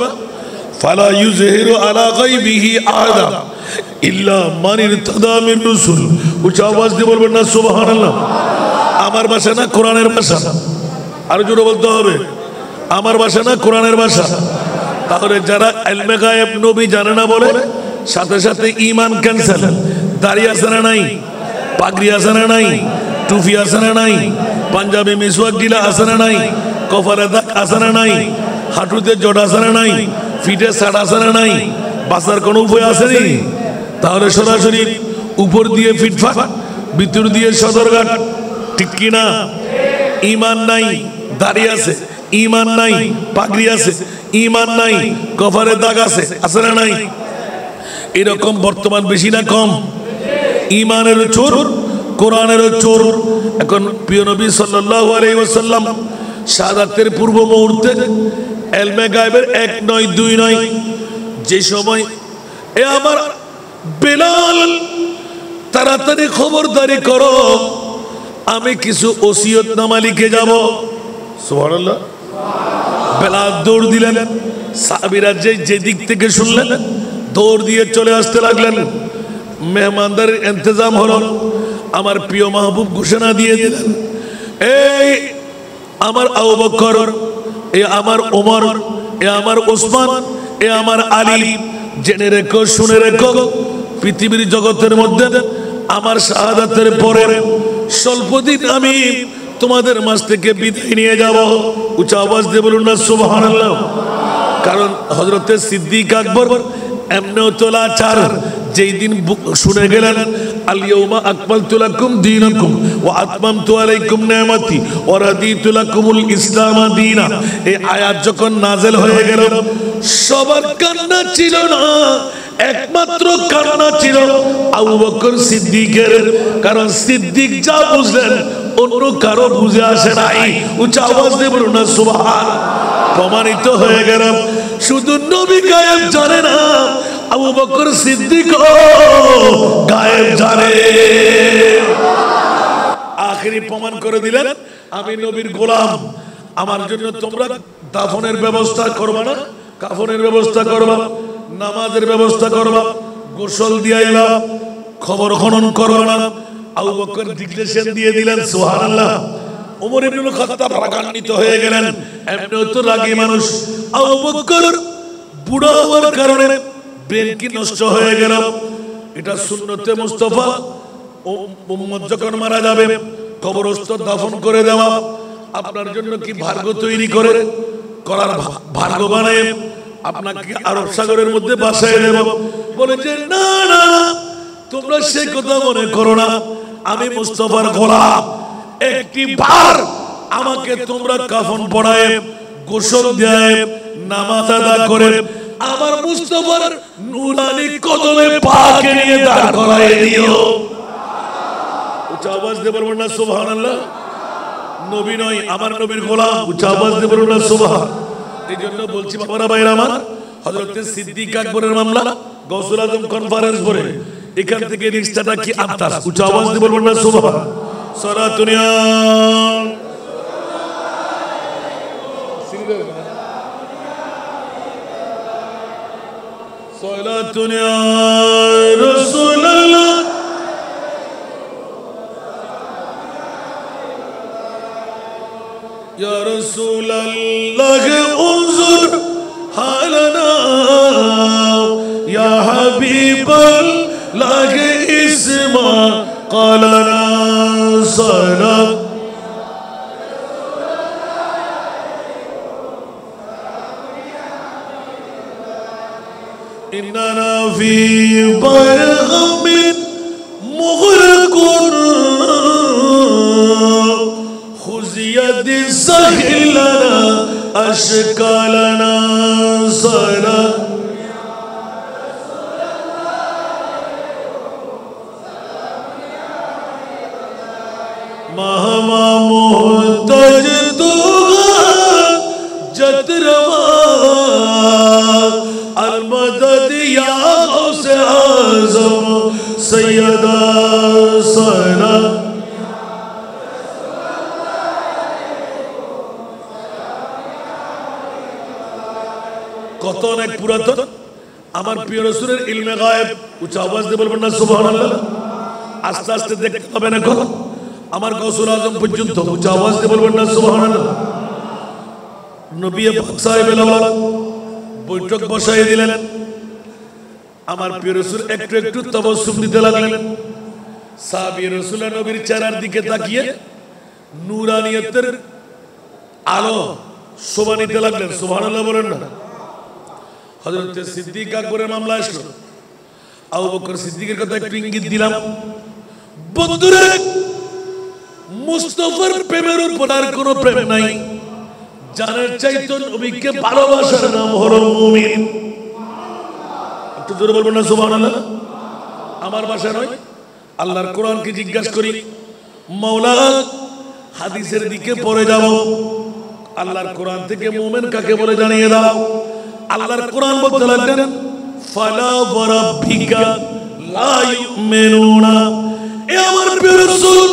ফালা ইউযহিরু আলা গায়বিহি আহাদা ইল্লা মান ইরতাদা মির রাসূল। উচ্চ আওয়াজ দিয়ে বলবেন না সুবহানাল্লাহ। আমার ভাষা না কোরআনের ভাষা? আরো জোরে বলতে হবে, আমার ভাষা না কোরআনের ভাষা। তাহলে যারা ইলমে গায়েব নবী জানে না বলে সাথে সাথে ঈমান ক্যান্সেল। দাড়ি আছে না নাই? পাগড়ি আছে না নাই? টুপি আছে না নাই? পাঞ্জাবি মিসওয়াক গিলা আছে না নাই? কপালে দাগ আছে না নাই? হাঁটুতে জট আছে না নাই? ফিটে ছাড় আছে না নাই? বাঁচার কোনো উপায় আছে নি? তাহলে সরাসরি উপর দিয়ে ফিটফাট, ভিতর দিয়ে সদরঘাট, ঠিক কিনা? ঈমান নাই, দাড়ি আছে, ঈমান নাই, পাগড়ি আছে, ঈমান নাই, কপালে দাগ আছে, আছে না নাই? এরকম বর্তমান বেশি না কম? ঈমানের চোর, কোরআনের চোর। এখন প্রিয় নবী সাল্লাল্লাহু আলাইহি ওয়াসাল্লাম শাহাদাতের পূর্ব মুহূর্তে ইলমে গায়বের 1 নয় 2 নয়, যে সময় এ আমার বেলাল তাড়াতাড়ি খবরদারি করো, আমি কিছু ওসিয়তনামা লিখে যাব। সুবহানাল্লাহ। বেলাল দৌড় দিলেন। সাহাবীরা যে দিক থেকে শুনলেন দৌড় দিয়ে চলে আসতে লাগলেন। মেহমানদারের ইন্তজাম হলো। আমার প্রিয় মাহবুব ঘোষণা দিয়ে দিলেন, এই আমার আবু বকর, এ আমার ওমর, এ আমার ওসমান, এ আমার আলী, জেনে রেখো, শুনে রেখো, পৃথিবীর জগতের মধ্যে আমার শাহাদাতের পরে স্বল্পদিন আমি তোমাদের মাঝ থেকে বিদায় নিয়ে যাব। উচ্চ আওয়াজ দিয়ে বলুন না সুবহানাল্লাহ। কারণ হযরতে সিদ্দিক আকবর এমনও তোলাচার, যেই দিন শুনে গেলেন আল ইয়াউমা আকমালতু লাকুম দীনাকুম ওয়া আতমামতু আলাইকুম নি'মাতি ওয়া রাদিতু লাকুমুল ইসলাম দীনা, এই আয়াত যখন নাযিল হয়ে গেল সবার কান্না ছিল না, একমাত্র কান্না ছিল আবু বকর সিদ্দিকের। কারণ সিদ্দিক যা বুঝলেন অন্য কারো বুঝে আসে নাই। উচ্চ আওয়াজ দিয়ে বলুন না সুবহান। প্রমাণিত হয়ে গেল শুধু নবী গায়েব জানে না, আবু বকর সিদ্দিক গায়েব জানে। আখেরি প্রমাণ করে দিলেন, আমি নবীর গোলাম, আমার জন্য তোমরা দাফনের ব্যবস্থা করবা না, কাফনের ব্যবস্থা করবা, নামাজের ব্যবস্থা করবা, গোসল দিয়ে এলাম, খবর খনন করো না। আবু বকর ডিক্লেরেশন দিয়ে দিলেন, সুবহানাল্লাহ। ওমর ইবনে খাত্তাব রাগান্বিত হয়ে গেলেন, এমনিও তো রাগী মানুষ। আবু বকর বুড়া হওয়ার কারণে ব্রেন কি নষ্ট হয়ে গেল। এটা সুন্নতে মুস্তাফা, উম্মত যখন মারা যাবে কবরস্থ দাফন করে দেওয়া, আপনার জন্য কি ভাগ্য তৈরি করার ভাগ্য বানায় আপনাকে আরব সাগরের মধ্যে বাসায় দেব। বলে যে না না, তোমরা সে কথা মনে করো না, আমি মুস্তাফার গোলাম, একটি বার আমাকে তোমরা কাফন পরায়, গোসল দেয়, নামাজ আদা করে আমার মুস্তাফার নূরানি কদমে পাকে নিয়ে দাঁড় করায় দিও। উচ্চ আওয়াজ দিয়ে বলবেন না সুবহানাল্লাহ। নবী নয়, আমার নবীর গোলাম। উচ্চ আওয়াজ দিয়ে বলবেন না সুবহান। এই জন্য বলছি বাবারা ভাইরা আমার, হযরত সিদ্দিক আকবরের মামলা গৌসুল আজম কনফারেন্স করে এখান থেকে রিস্তাটা কি আনতাস। উচ্চ আওয়াজ দিয়ে বলবেন না সুবহান। সালাতুনিয়া সালাতুনিয়া রাসূলুল্লাহ ইয়া রাসূলুল্লাহ উনজুর হালানা ইয়া হাবিবাল্লাহ ইসমা ক্বালানা সালাম ইন্নানা ফি বারগামিন মুগরাকুন খুযিয়াদি সাহিলানা আশকালানা সালাম महमा मुहताज तू जतरवा अलमदद या गौसे आज़म सैयदा सना কত অনেক পুরাতন আমার প্রিয় রাসূলের ইলমে গায়েব। উচ্চ আওয়াজ দিয়ে বলবেন না সুবহানাল্লাহ। আস্তে আস্তে দেখতে হবে না কখন আমার গৌসুল আজম পর্যন্ত। উচ্চ আওয়াজ দিয়ে বলবেন না সুবহানাল্লাহ। নবী পাক সাহেবের আওলাদ বৈঠক বসায় দিলেন। আমার প্রিয় রাসূল একটু একটু তাবাসসুম দিতে লাগলেন। সাহাবী রাসূলের নবীর চেহারার দিকে তাকিয়ে নূরানিয়তের আলো শোভা নিতে লাগলেন। সুবহানাল্লাহ বলেন না। হযরত সিদ্দিক আকবরের মামলা আসলো। আবু বকর সিদ্দিকের কথা একটু ইঙ্গিত দিলাম। বন্ধুরা, মুস্তাফার প্রেমের উপর আর কোনো প্রেম নাই। জানার চাইতো নবীকে ভালোবাসার নাম হলো মুমিন। একটু জোরে বলবেন না সুবহানাল্লাহ। আমার ভাষা নয়, আল্লাহর কোরআনকে জিজ্ঞাসা করি। মাওলা হাদিসের দিকে পড়ে যাব। আল্লাহর কোরআন থেকে মুমিন কাকে বলে জানিয়ে দাও। আল্লাহর কোরআন বলতে লাগলেন, ফালা ওয়ারাব্বিকা লা ইউমিনুনা। এ আমার প্রিয় রাসূল,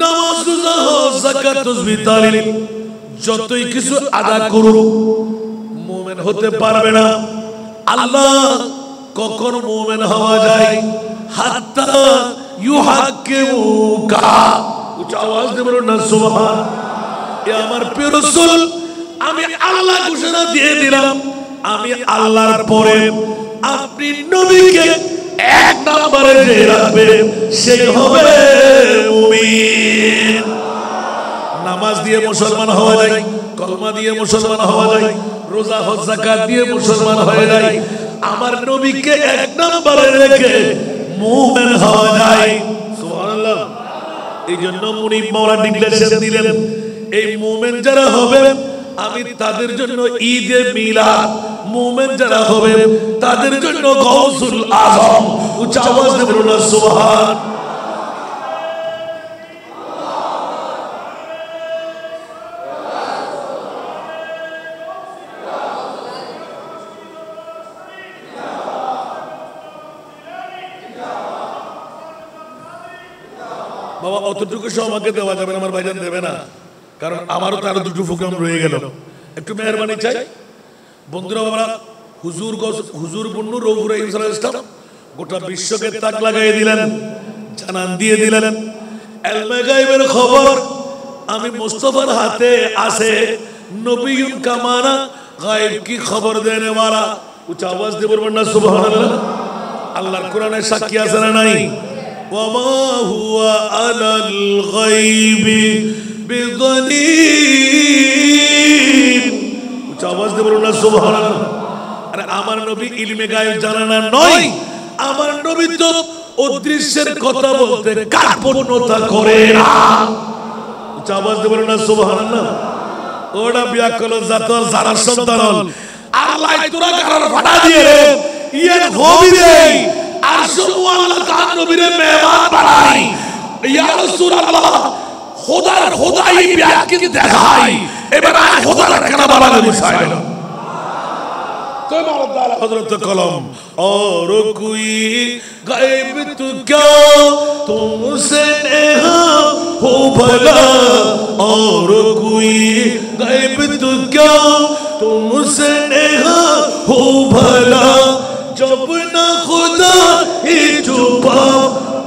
নামাজ রোজা হজ যাকাত তাসবিহ তাহলিল যতই কিছু আদা করুক মুমিন হতে পারবে না। আল্লাহ কখন মুমিন হওয়া যায়? হাত্তা ইউহাক্কিমুকা। উচ্চ আওয়াজ দিয়ে বলুন না সুবহান। এ আমার প্রিয় রাসূল, আমি আল্লাহ ঘোষণা দিয়ে দিলাম, আমি আল্লাহর পরে আপনি নবীকে এক নম্বরে যে রাখবে সে হবে মুমিন। নামাজ দিয়ে মুসলমান হওয়া যায়, কলমা দিয়ে মুসলমান হওয়া যায়, রোজা হজ যাকাত দিয়ে মুসলমান হয়ে যায়। আমার নবীকে এক নম্বরে রেখে মুমিন হওয়া যায়। সুবহানাল্লাহ। এই জন্য মুনিব মাওলা ডিক্লেরেশন দিলেন, এই মুমিন যারা হবে আমি তাদের জন্য ঈদে মিলাদ, মুমিন যারা হবে তাদের জন্য গৌসুল আজম। উচ্চ আওয়াজ দিয়ে বলুন সুবহান। বাবা অতটুকু সময় আমাকে দেওয়া যাবে না, আমার ভাইজান দেবে না, কারণ আমারও তো আরো দুটো প্রোগ্রাম রয়ে গেল। একটু মেহরবানি চাই বন্ধুরা। আমরা হুজুর বন্নু রউফুর রহিম সাল্লাল্লাহু আলাইহি ওয়াসাল্লাম গোটা বিশ্বকে তাক লাগাই দিলেন, জানান দিয়ে দিলেন ইলমে গায়বের খবর আমি মুস্তাফার হাতে আছে। নবিয়ুন কামানা গায়ব কি খবর দেনে वाला উচ্চ আওয়াজ দিয়ে বলবেন না সুবহানাল্লাহ। আল্লাহর কোরআনে সাক্ষী আছে না নাই? ওয়ামা হুয়া আলাল গায়বি বিদানিন, উচ্চ আওয়াজ দিয়ে বলবেন না সুবহানাল্লাহ। আরে আমার নবী ইলমে গায়ব জানা না নয়, আমার নবী তো অদৃশ্যের কথা বলতে কার্পণ্যতা করে না। উচ্চ আওয়াজ দিয়ে বলবেন না সুবহানাল্লাহ। ওটা বিয়াকল জাতল যারা সন্তানল আল্লাহ তোরা কারণ ফাটা দিয়ে ইয়ে হবি দেই আর শুধু আল্লাহ তার নবীরে মেহমান বানাই। ইয়া রাসূলুল্লাহ খোদার খোদাই বিয়াকে দেখাই, এবার আর খোদার কেন বানালে বিষয় না। तो मौला हज़रत कलम और कोई गायब तो क्या तुमसे नेहा हो भला, और कोई गायब तो क्या तुमसे नेहा हो भला, जब ना खुदा ही छुपा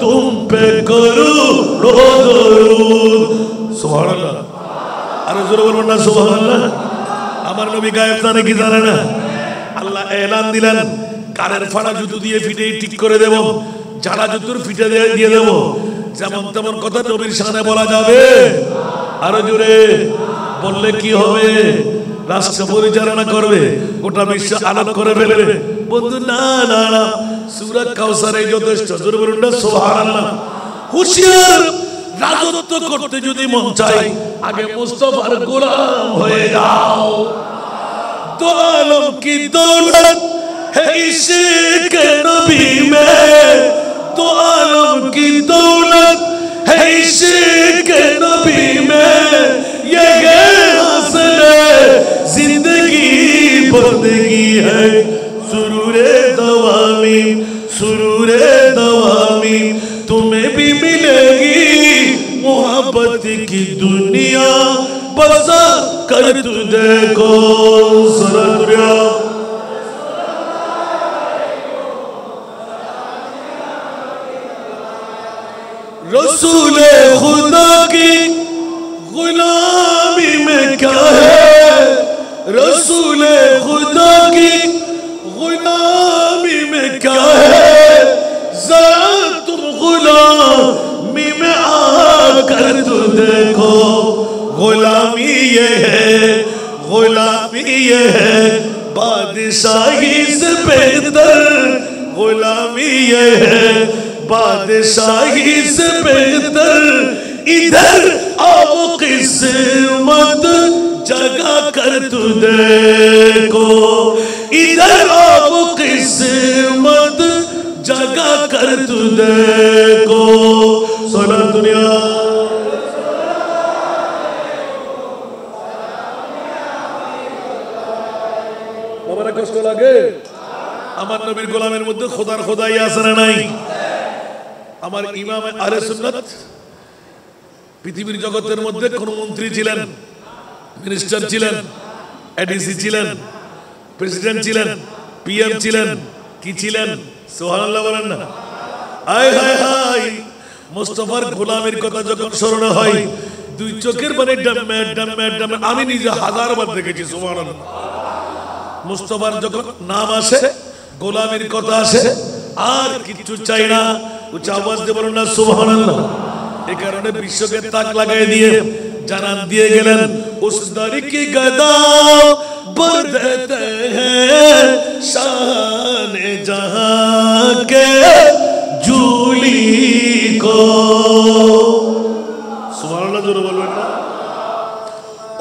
तुम पे करो दरूद। सुभान अल्लाह, अरे जोर बोलो ना सुभान अल्लाह। আমার নবী গায়েব জানে কি জানে না? আল্লাহ এলান দিলেন কানের ফাড়া জুতো দিয়ে ফিটে ঠিক করে দেব, যারা জুতোর ফিটে দিয়ে দেব, যেমন তেমন কথা নবীর সামনে বলা যাবে? আরো জোরে বললে কি হবে? রাষ্ট্র পরিচালনা করবে, গোটা বিশ্ব আলোক করে ফেলবে। বন্ধু না না না, সূরা কাউসারে যথেষ্ট। জোরে বলুন না সুবহানাল্লাহ। হুঁশিয়ার, রাজত্ব করতে যদি মন চাই আগে মুস্তাফার গোলাম হয়ে যাও। तो आलम की दौलत है इश्क नबी में, तो आलम की दौलत है इश्क नबी में, ये हासिले जिंदगी बंदगी है सुरूरे दवामी, सुरूरे दवामी तुम्हें भी मिलेगी मोहब्बत की दुनिया, बसा कर तू देखो सरदुनिया। रसूले खुदा की गुलामी में क्या है, रसूले खुदा की गुलामी में क्या है, जरा तुम गुलामी में आकर तू देखो। गुलामी ये है, गुलामी ये है बादशाही से बेहतर, गुलामी ये है बादशाही से बेहतर, इधर आओ किस्मत जगा कर तू देखो, इधर आओ किस्मत जगा कर तू देखो। सोना दुनिया কষ্ট লাগে। আমার নবীর গোলামের মধ্যে খোদার খোদাই আছে না নাই? আমার ইমাম আহলে সুন্নাত পৃথিবীর জগতের মধ্যে কোন মন্ত্রী ছিলেন, মিনিস্টার ছিলেন, এডিসি ছিলেন, প্রেসিডেন্ট ছিলেন, পিএম ছিলেন, কি ছিলেন? সুবহানাল্লাহ বলেন না। হায় হায় হায়, মুস্তাফার গোলামের কথা যখন স্মরণ হয় দুই চোখের পানি ডাম্মে ডাম্মে ডাম্মে, আমি নিজে হাজারবার দেখেছি। সুবহানাল্লাহ। মুস্তাফার যখন নাম আসে, গোলামের কথা আসে, আর কিছু চাই না। উচ্চ আওয়াজ দিয়ে বলুন না সুবহানাল্লাহ। এই কারণে বিশ্বকে তাক লাগাই দিয়ে জানান দিয়ে গেলেন উস দর কি গদা बर देते हैं शान जहां के जूली को। सुभान अल्लाह, जोर बोलবেন না।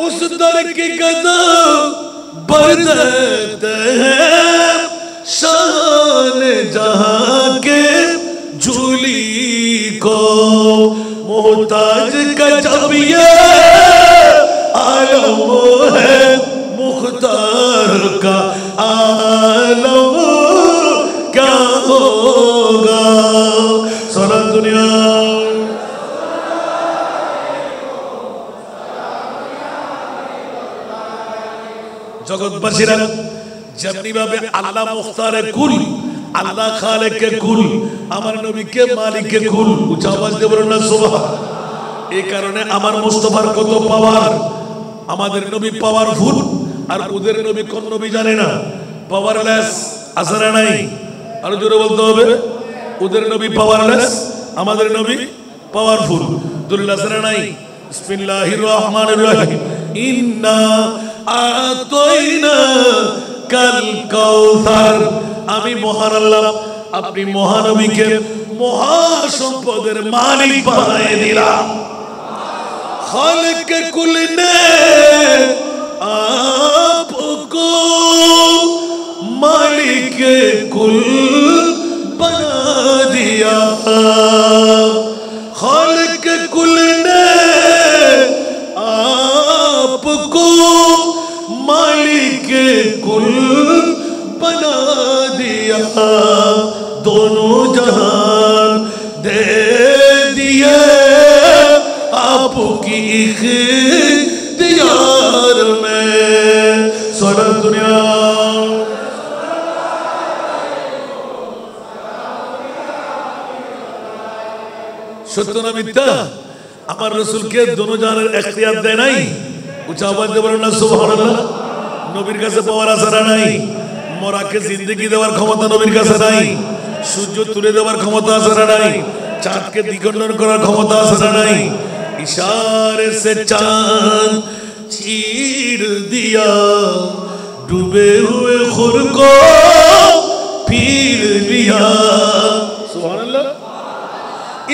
उस दर की गदा बर देते हैं शान जहां के जूली को, मोहताज का जब ये आलम है मुख्तार का आलम क्या होगा। सारा दुनिया जगतবাসীরা যেমনি ভাবে আল্লাহ মুখতারে কুল, আল্লাহ খালেকে কুল, আমার নবীকে মালিকে কুল। উচ্চ আওয়াজ দিয়ে বলুন না সুবহান। এই কারণে আমার মুস্তাফার কত পাওয়ার। আমাদের নবী পাওয়ারফুল, আর ওদের নবী কোন নবী জানে না, পাওয়ারলেস। আছে না নাই? আরো জোরে বলতে হবে। ওদের নবী পাওয়ারলেস, আমাদের নবী পাওয়ারফুল। দুল্লাহ আছে না নাই? বিসমিল্লাহির রহমানির রহিম। ইন্না আতাইনা কাল কাউসার। আমি মহান আল্লাহ, আপনি মহানবীকে মহাসম্পদের মালিক বানিয়ে দিলাম। খালিক কুল ने आपको मालिक कुल बना दिया। खालिक कुल ने आपको मालिक कुल बना दिया। दोनों जहान दे दिए आपकी इख्तियार में। सारा दुनिया সত্য না মিথ্যা? আমার রাসূলকে দোনো জাহানের ইখতিয়ার দেয় নাই? উচ্চ আওয়াজ দিয়ে বলুন না সুবহানাল্লাহ। নবীর কাছে পাওয়ার আছে না নাই? মরাকে জিন্দেগি দেওয়ার ক্ষমতা নবীর কাছে নাই? সূর্য তুলে দেওয়ার ক্ষমতা আছে না নাই? চাঁদকে দ্বিখণ্ডন করার ক্ষমতা আছে না নাই? इशारे से चांद चीर दिया, डूबे हुए खुर को पीर लिया। सुभान अल्लाह।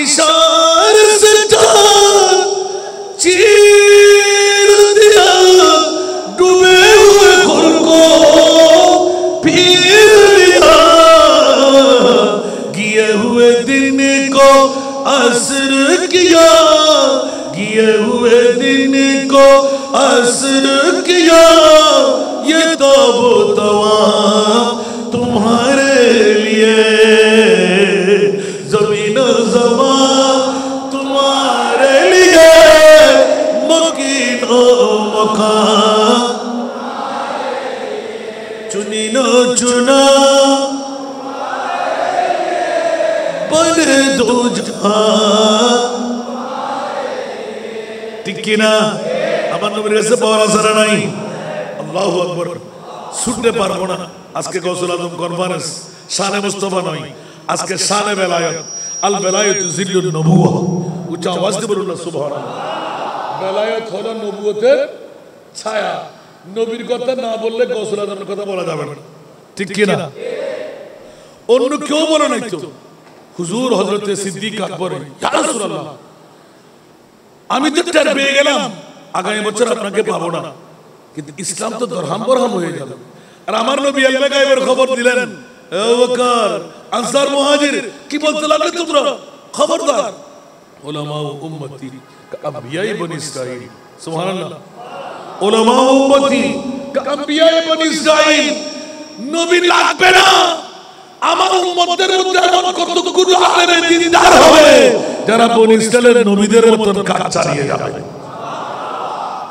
इशारे से चांद चीर दिया, डूबे हुए खुर को पीर लिया। गिए हुए दिन को असर किया, गिए हुए दिन को असर किया। ये तौबो तवा तुम्हारे लिए, ज़मीन और ज़मान तुम्हारे लिए, मकीन और मकान चुनी न चुना बने दो जहां। ঠিক কিনা? আমার নবীর কাছে পাওয়ার আছে না নাই? আল্লাহু আকবার। ছুটতে পারবো না। আজকে গৌসুল আজম কনফারেন্স শানে মুস্তাফা নয়, আজকে শানে বেলায়েত। আল বেলায়েতু জিল্লুন নবুওয়া। উচ্চ আওয়াজ দিয়ে বলুন না সুবহানাল্লাহ। বেলায়েত হলো নবুয়তের ছায়া। নবীর কথা না বললে গৌসুল আজমের কথা বলা যাবে না। ঠিক কিনা? অন্য কেউ বলে নাই তো। হুজুর হযরতে সিদ্দিক আকবর, ইয়া রাসূলুল্লাহ আমি তো টের পেয়ে গেলাম আগামী বছর আপনাকে পাবো না, কিন্তু ইসলাম তো দরহাম বরহাম হয়ে গেল। আর আমার নবী আল্লাহ গায়বের খবর দিলেন, আবু বকর আনসার মুহাজির কি বলতে লাগলে তোমরা? খবরদার, উলামা উম্মতি কাআম্বিয়াই বনি ইসরাঈল। সুবহানাল্লাহ। উলামা উম্মতি কাআম্বিয়াই বনি ইসরাঈল। নবী লাগবে না, আমার উম্মতের মধ্যে এমন কতগুলো আলেম দিনদার হবে যারা বনি ইসরাঈলের নবীদের মতন কাজ চালিয়ে যাবে।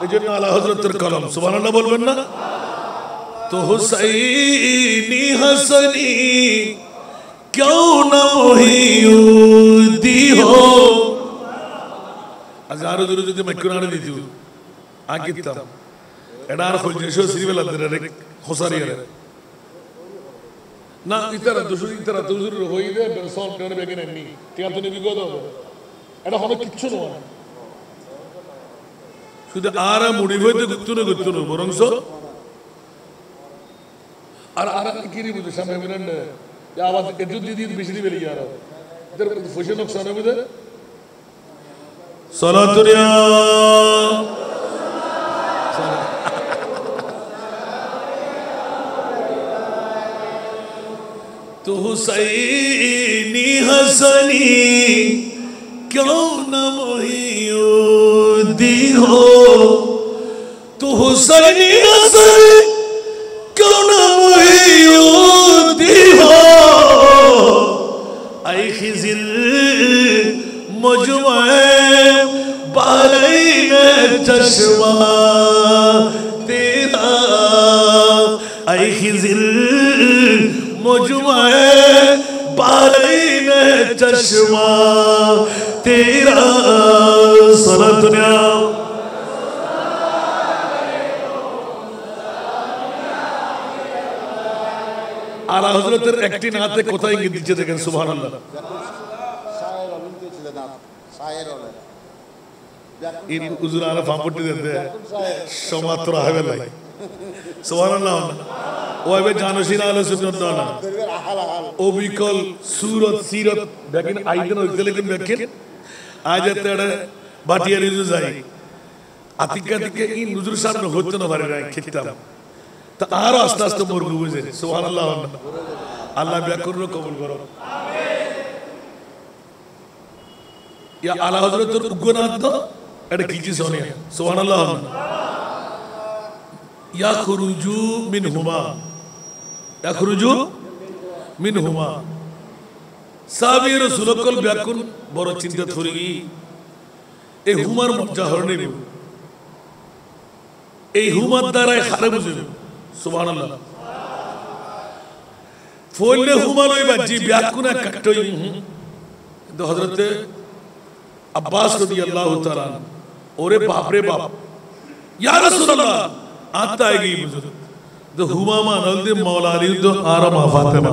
এইজন্য আলা হযরতের কলম। সুবহানাল্লাহ বলবেন না? তো হুসাইনি হাসানি क्यों न मोहिउद्दी हो। हजारों दूर जो मक्कुनाने दी थी आगे तब एडार खोल जैसे सिरिवल अंदर रे खुशारी है ना इतना दूसरी होई दे बेरसोल करने बेगे नहीं क्या तो नहीं बिगो दो एडा हमें किच्छु नो शुद्ध आरा मुड़ी हुए तो गुत्तु नो बोरंगसो आरा किरी मुझे समय मिलन या आवाज एजुद दी बिजली बेली यार इधर फुशन नुकसान है मुझे सलातुरिया तो हुसैनी हसनी क्यों न मोहिउद्दी हो। तो हुसैनी हसनी क्यों न मोहिउद्दी हो। ऐ खिज़िर मुझमें बालैन चश्मा तेरा। ऐ खिज़िर मुझमें बारीन चश्मा तेरा सलतनिया आला हजरतेर একটি নাতে কোথায় ইঙ্গিত দিচ্ছে দেখেন সুবহানাল্লাহ শায়ের অলিতে ছিলেন না শায়ের হলে ইন হুজুর আলা ফাপটি দিতে সমাত্র হবে লাই সুবহানাল্লাহ ওইবে জানসিনা আলো সুন্নাত না ও বিকল সূরত সিরত দেখেন আইদেন ওইতে লেকিন দেখেন আয়াতের বাটিয়া রিজু যাই আতিকা দিকে ইন হুজুর সামনে হতে না পারে না কিতাব তা আর আস্তে আস্তে মুরগু বুঝে সুবহানাল্লাহ আল্লাহ ব্যাকরণ কবুল করো আমিন ইয়া আলা হযরতের উগনাত তো এটা কি জি সোনিয়া সুবহানাল্লাহ ইয়াখরুজু মিনহুমা সাহাবী রাসূলুল ব্যাকরণ বড় চিন্তা করি এই হুমার মজ্জা হরনে এই হুমার দ্বারাই খারে বুঝে সুবহানাল্লাহ ফলে হুমালয় বাজি ব্যাকুনা কাটই কিন্তু হযরত আব্বাস রাদিয়াল্লাহু তাআলা ওরে বাপ রে বাপ ইয়া রাসূলুল্লাহ आता है कि तो हुमामा नल्दे मौला अली तो आरमा फातिमा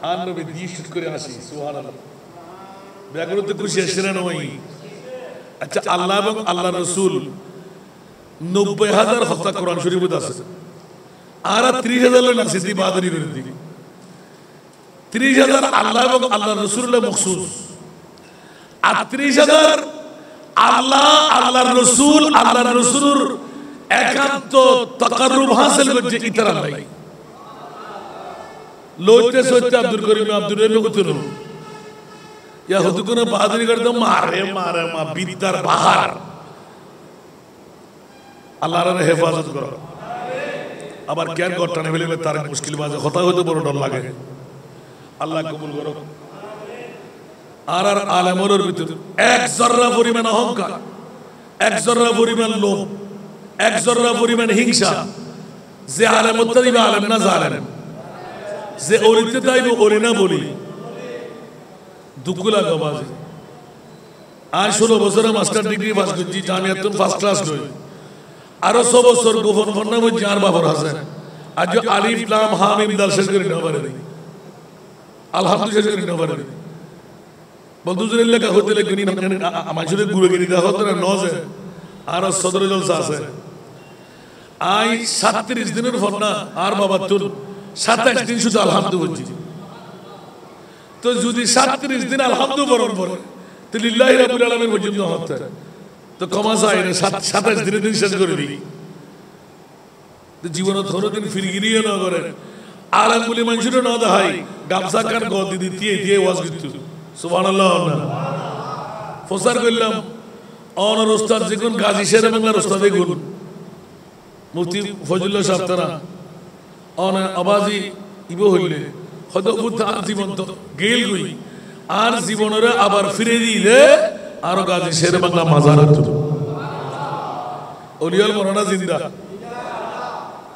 आन नबी दीशत करे आसी सुभान अल्लाह ব্যাকরণ তো খুশি আসেনা নয় আচ্ছা আল্লাহ এবং আল্লাহর রাসূল 90000 হত্যা কোরআন শরীফে আছে আর 30000 নাসিদি বাদরি করে দিই 30000 আল্লাহ এবং আল্লাহর রাসূলের মখসুস আর 30000 আল্লাহ আল্লাহর রাসূল আল্লাহর রাসূলের একান্ত তাকাররুব হাসিল করছে ইতরা নাই লোটে সত্যি আব্দুল করিম আব্দুর রহিম কতনো ইয়া হতো কোন বাদরি করতে মারে মারে মা বিদ্যার বাহার আল্লাহর হেফাজত করো আমিন আবার কেন ঘটনা হইলে তার মুশকিল বাজে কথা হইতে বড় ডর লাগে আল্লাহ কবুল করো আর আর আলেমের ভিতর এক জররা পরিমাণ অহংকার এক জররা পরিমাণ লোভ এক জররা পরিমাণ হিংসা যে আলেম মুত্তাদি বা আলেম না জালেম যে ওরিতে তাইব ওরে না বলি দুকুলা গবাজি আজ 16 বছরে মাস্টার ডিগ্রি পাস করছি জামিয়াতুল ফার্স্ট ক্লাস হই আরো 100 বছর গোপন ফন্না মধ্যে আর বাবর হাসান আজ আলিফ লাম হা মিম দাল শেষ করে না পারে আলহামদুলিল্লাহ শেষ করে না পারে বন্ধুদের লেখা হতে লেখনি মানুষের গুরুগিরি দেওয়া হতো না নজে আর সদর জলসা আছে আই 37 দিনের ফন্না আর বাবা তোর 27 দিন শুধু আলহামদুলিল্লাহ তো যদি 37 দিন আলহামদুলিল্লাহ বরণ পড়ে তো লিল্লাহি রাব্বিল আলামিন পর্যন্ত হতে তো কমা যায় না 27 দিনের দিন শেষ করে দিই তো জীবনে ধরো দিন ফিরগিরিয়ে না করে আলাম বলে মানুষের না দেখাই গামছা কান গদি দিয়ে দিয়ে ওয়াজ করতে সুবহানাল্লাহ ফসার করলাম অনর উস্তাদ যেগুন গাজী শের বাংলার উস্তাদ এগুন মুফতি ফজলুল্লাহ সাহেব তারা অন আবাজি ইবো হইলে হয়তো তার জীবন তো গেল গই আর জীবনের আবার ফিরে দিলে আরো গাজী শের বাংলা মাজারাত ওলিয়াল মরানা জিন্দা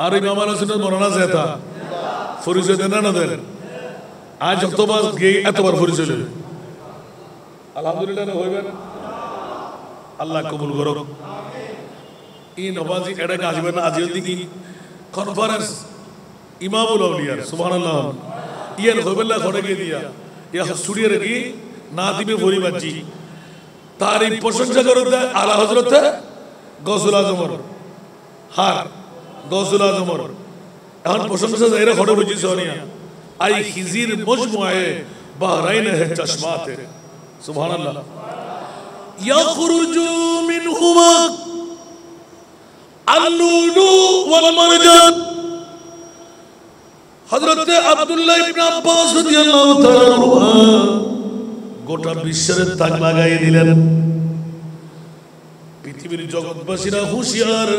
আর ইমাম আল সুন্নাত মরানা জেতা পরিচয় দেন না দেন আজ যতবার গই এতবার পরিচয় দেন আলহামদুলিল্লাহ হইবে আল্লাহ কবুল করুক আমিন এই নবাজি এটা গাজবে না আজিও দিকি কনফারেন্স ইমামুল আউলিয়া সুবহানাল্লাহ ইয়ার হইবেলা ঘরে গিয়ে দিয়া ইয়া স্টুডিও রে কি না দিবে পরিবারজি তার এই প্রশংসা করতে আলা হযরত গৌসুল আজমর হার গৌসুল আজমর এখন প্রশংসা যাইরা ঘরে বুঝি সোনিয়া আই খিজির মজমুয়ে বাহরাইন হে চশমাতে সুবহানাল্লাহ ইয়াখরুজু মিনহুমা আল-লুলু ওয়াল মারজান হযরত আব্দুল্লাহ ইবনে আব্বাস রাদিয়াল্লাহু তাআলা গোটা বিশ্বের তাক লাগাই দিলেন পৃথিবীর জগৎবাসীরা হুঁশিয়ার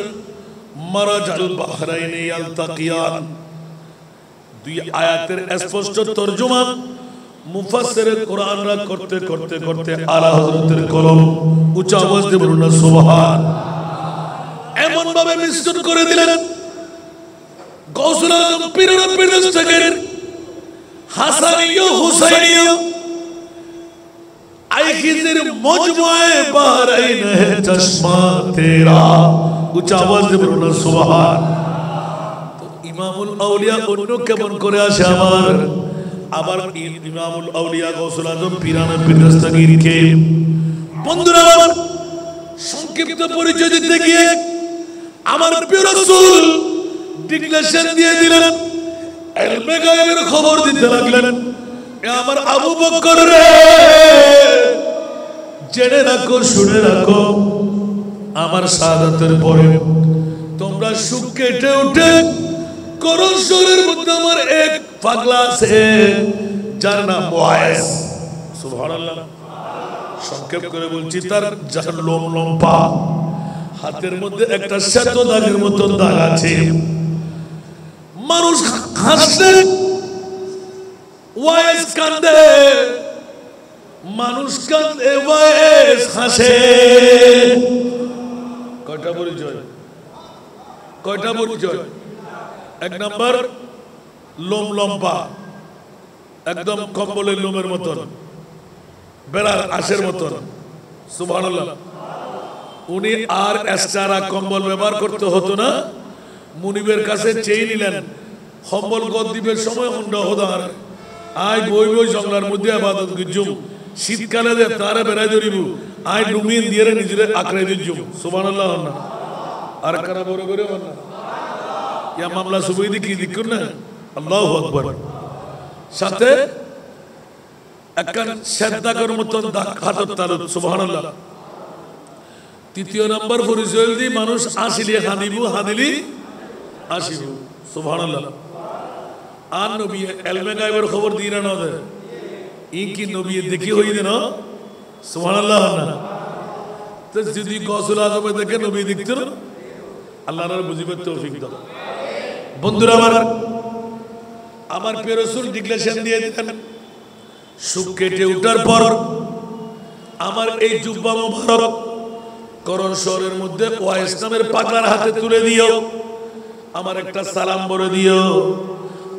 মারাজাল বাহরাইনে ইয়ালতাকিয়ান দুই আয়াতের স্পষ্ট তরজমা মুফাসসির কোরআনরা করতে করতে করতে আলা হযরতের কলম উচ্চ আওয়াজ দিয়ে বলুন না সুবহান এমন ভাবে মিশ্রণ করে দিলেন গৌসুল আজম পীরের পীরস্তাগের হাসানিয় হুসাইনিয় आई खिज़र मजमुए बहरैन है चश्मा तेरा ऊंचा आवाज दे बोलो सुभान तो इमामुल औलिया उन्नो केमन करे आछे आबार इमामुल औलिया गौसुल आजम पीराना पीरस्तागीर के बंधुरा आबार संक्षिप्त परिचय दिते गिये आमार प्रिय रासूल डिक्लेरेशन दिए दिलेन इल्मे गायबेर खबर दिते लागलेन আমার আবু বকর রে জেনে রাখো শুনে রাখো আমার শাহাদাতের পরে তোমরা সুখ কেটে উঠে করণ শরীরের মধ্যে আমার এক পাগলা আছে যার নাম ওয়াইস সুবহানাল্লাহ সংক্ষেপ করে বলছি তার যার লোম লম্বা হাতের মধ্যে একটা শ্বেত দাগের মতো দাগ আছে মানুষ হাসলে ওয়াইস কান্দে মানুষ কান্দে ওয়াইস হাসে কয়টা পরিচয় এক নাম্বার লোম লম্বা একদম কম্বলের লোমের মতন বেড়ার আশের মতন সুবহানাল্লাহ উনি আর এক্সট্রা কম্বল ব্যবহার করতে হতো না মুনিবের কাছে চেয়ে নিলেন কম্বল গদ দিবের সময় হুন্ডা হদার আই বই বই জঙ্গলার মধ্যে ইবাদত গজুম শীতকালে দে তারে বেরাই ধরিবু আই লুমিন দিয়ে নিজরে আঁকড়াই দিজুম সুবহানাল্লাহ না আর কারা বড় করে না ইয়া মামলা সুবৈদি কি দিকুন না আল্লাহু আকবার সাথে একখান শ্রদ্ধাকর মতন হাতত তালুত সুবহানাল্লাহ তৃতীয় নাম্বার পরিচয় দি মানুষ আসিলি হানিবু হাদিলি আসিবু সুবহানাল্লাহ আর নবী ইলমে গায়বের খবর দিনা না দে ই কি নবী দেখি হই দেন সুবহানাল্লাহ না তো যদি গৌসুল আজমে দেখে নবী দেখতেন আল্লাহর বুঝিবার তৌফিক দাও বন্ধুরা আমার প্রিয় রাসূল ডিক্লেরেশন দিয়ে দিতেন সুখ কেটে ওঠার পর আমার এই জুব্বা মোবারক করণ শহরের মধ্যে ওয়াইস নামের পাগলার হাতে তুলে দিও আমার একটা সালাম বলে দিও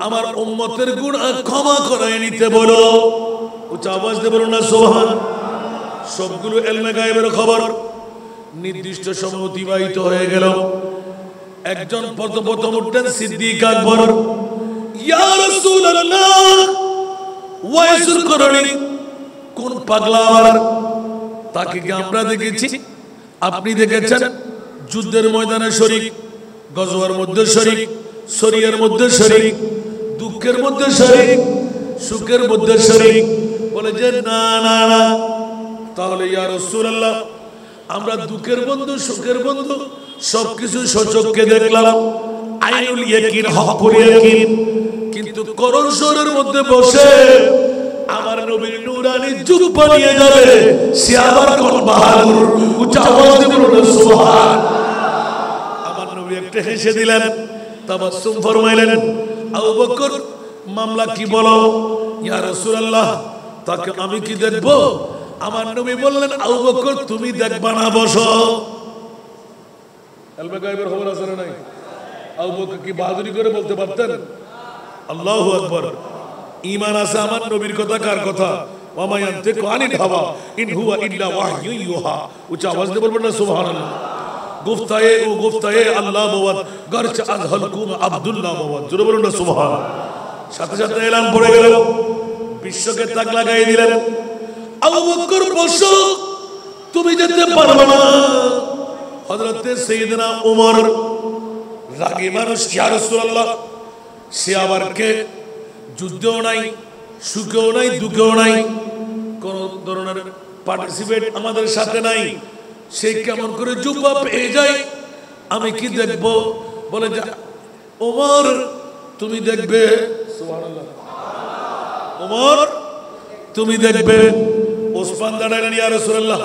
আমার উম্মতের গুনাহ ক্ষমা করে নিতে বলো উচ্চ আওয়াজ দিয়ে বলো না সুবহান সবগুলো ইলমে গায়বের খবর নির্দিষ্ট সময় অতিবাহিত হয়ে গেল একজন প্রথম উঠলেন সিদ্দিক আকবর ইয়া রাসূলুল্লাহ ওয়াইসুল করণী কোন পাগলা আমার তাকে কি আমরা দেখেছি আপনি দেখেছেন যুদ্ধের ময়দানে শরীক গজওয়ার মধ্যে শরীক শরিয়ার মধ্যে শরীক দুঃখের মধ্যে শরীক সুখের মধ্যে শরীক বলে যে না না না তাহলে ইয়া রাসূলুল্লাহ আমরা দুঃখের বন্ধু সুখের বন্ধু সবকিছু সচক্ষে দেখলাম আইনুল ইয়াকিন হকুল ইয়াকিন কিন্তু করণ শহরের মধ্যে বসে আমার নবীর নূরানি জুব্বা নিয়ে যাবে সে আবার কোন বাহাদুর উচ্চ আওয়াজ দিয়ে বলুন সুবহান আমার নবী একটা হেসে দিলেন তাবাসসুম ফরমাইলেন আবু বকর মামলা কি বলো ইয়া রাসূলুল্লাহ তাকে আমি কি দেখব আমার নবী বললেন আবু বকর তুমি দেখবা না বসো ইলমে গায়বের খবর আছে না নাই আবু বকর কি বাহাদুরি করে বলতে পারতেন আল্লাহু আকবার ঈমান আছে আমার নবীর কথা কার কথা ওয়া মা ইয়ানতিকু আনিল হাওয়া ইন হুয়া ইল্লা ওয়াহয়ু ইউহা উচ্চ আওয়াজ দিয়ে বলবেন না সুবহানাল্লাহ গুফতায়ে আল্লাহ বাওয়াত গরচ আজহাল কুম আব্দুল্লাহ বাওয়াত জোরে বলুন না সুবহান সাথে সাথে এলান পড়ে গেল বিশ্বকে তাক লাগাই দিলেন আবু বকর বসো তুমি যেতে পারবে না হযরতে সাইয়েদনা ওমর রাগী মানুষ ইয়া রাসূলুল্লাহ সে আবার কে যুদ্ধও নাই সুখেও নাই দুঃখেও নাই কোন ধরনের পার্টিসিপেট আমাদের সাথে নাই সে কেমন করে জুব্বা পেয়ে যায় আমি কি দেখব বলে যে ওমর তুমি দেখবে সুবহানাল্লাহ ওমর তুমি দেখবে ওসমান দাঁড়ালেন ইয়া রাসূলুল্লাহ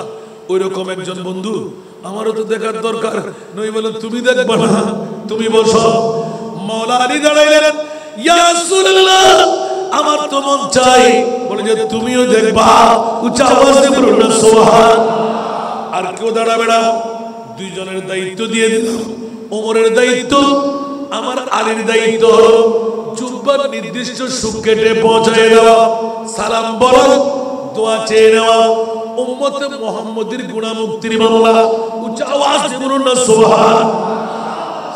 ওইরকম একজন বন্ধু আমারও তো দেখার দরকার নই বলে তুমি দেখবে না তুমি বসো মাওলা আলী দাঁড়াইলেন ইয়া রাসূলুল্লাহ আমার তো মন চাই বলে যে তুমিও দেখবা উচ্চ আওয়াজ দিয়ে বলুন না সুবহান আর কেউ দাঁড়াবে না দুইজনের দায়িত্ব দিয়ে দিলাম ওমরের দায়িত্ব আমার আলীর দায়িত্ব হলো জুব্বার নির্দিষ্ট সুকেটে পৌঁছায় দেওয়া, সালাম বলা, দোয়া চেয়ে নেওয়া, উম্মতে মুহাম্মদের গুনাহ মুক্তির মামলা। উচ্চ আওয়াজ দিয়ে বলুন না সুবহান।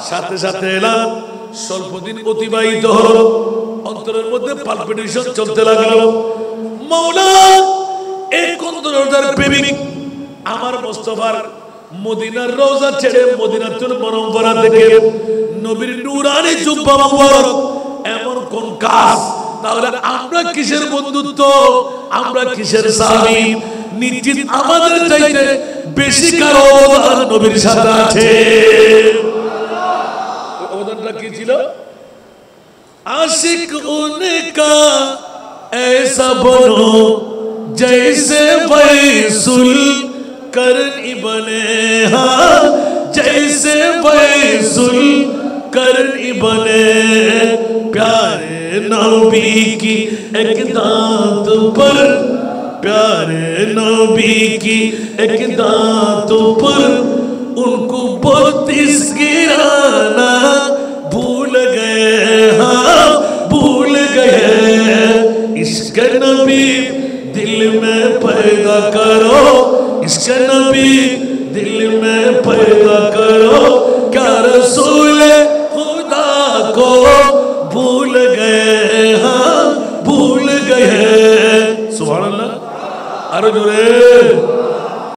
সাথে সাথে এলাম, স্বল্প দিন অতিবাহিত হলো, অন্তরের মধ্যে পালপিটেশন চলতে লাগলো। মাওলা এক অন্তরের প্রেমিক আমার মুস্তাফার মদিনার রওজা ছেড়ে মদিনাতুল মুনাওয়ারা থেকে নবীর নূরানি জুব্বা মুবারক এমন কোন কাজ, তাহলে আমরা কিসের বন্ধুত্ব, আমরা কিসের সাহাবী? নিশ্চিত আমাদের চাইতে বেশি কারো অবদান নবীর সাথে আছে। অবদানটা কি ছিল? आशिक उनका ऐसा बनो जैसे वैसुल करनी बने, हाँ जैसे वैसुल करनी बने। प्यारे नबी की एक दांत पर, प्यारे नबी की एक दांत पर उनको 32 गिराना भूल गए, हाँ भूल गए। इश्क नबी दिल में पैदा करो, इश्क नबी दिल में पैदा करो। क्या रसूल खुदा को भूल गए, हाँ भूल गए। सुभान अल्लाह। अरे जोरे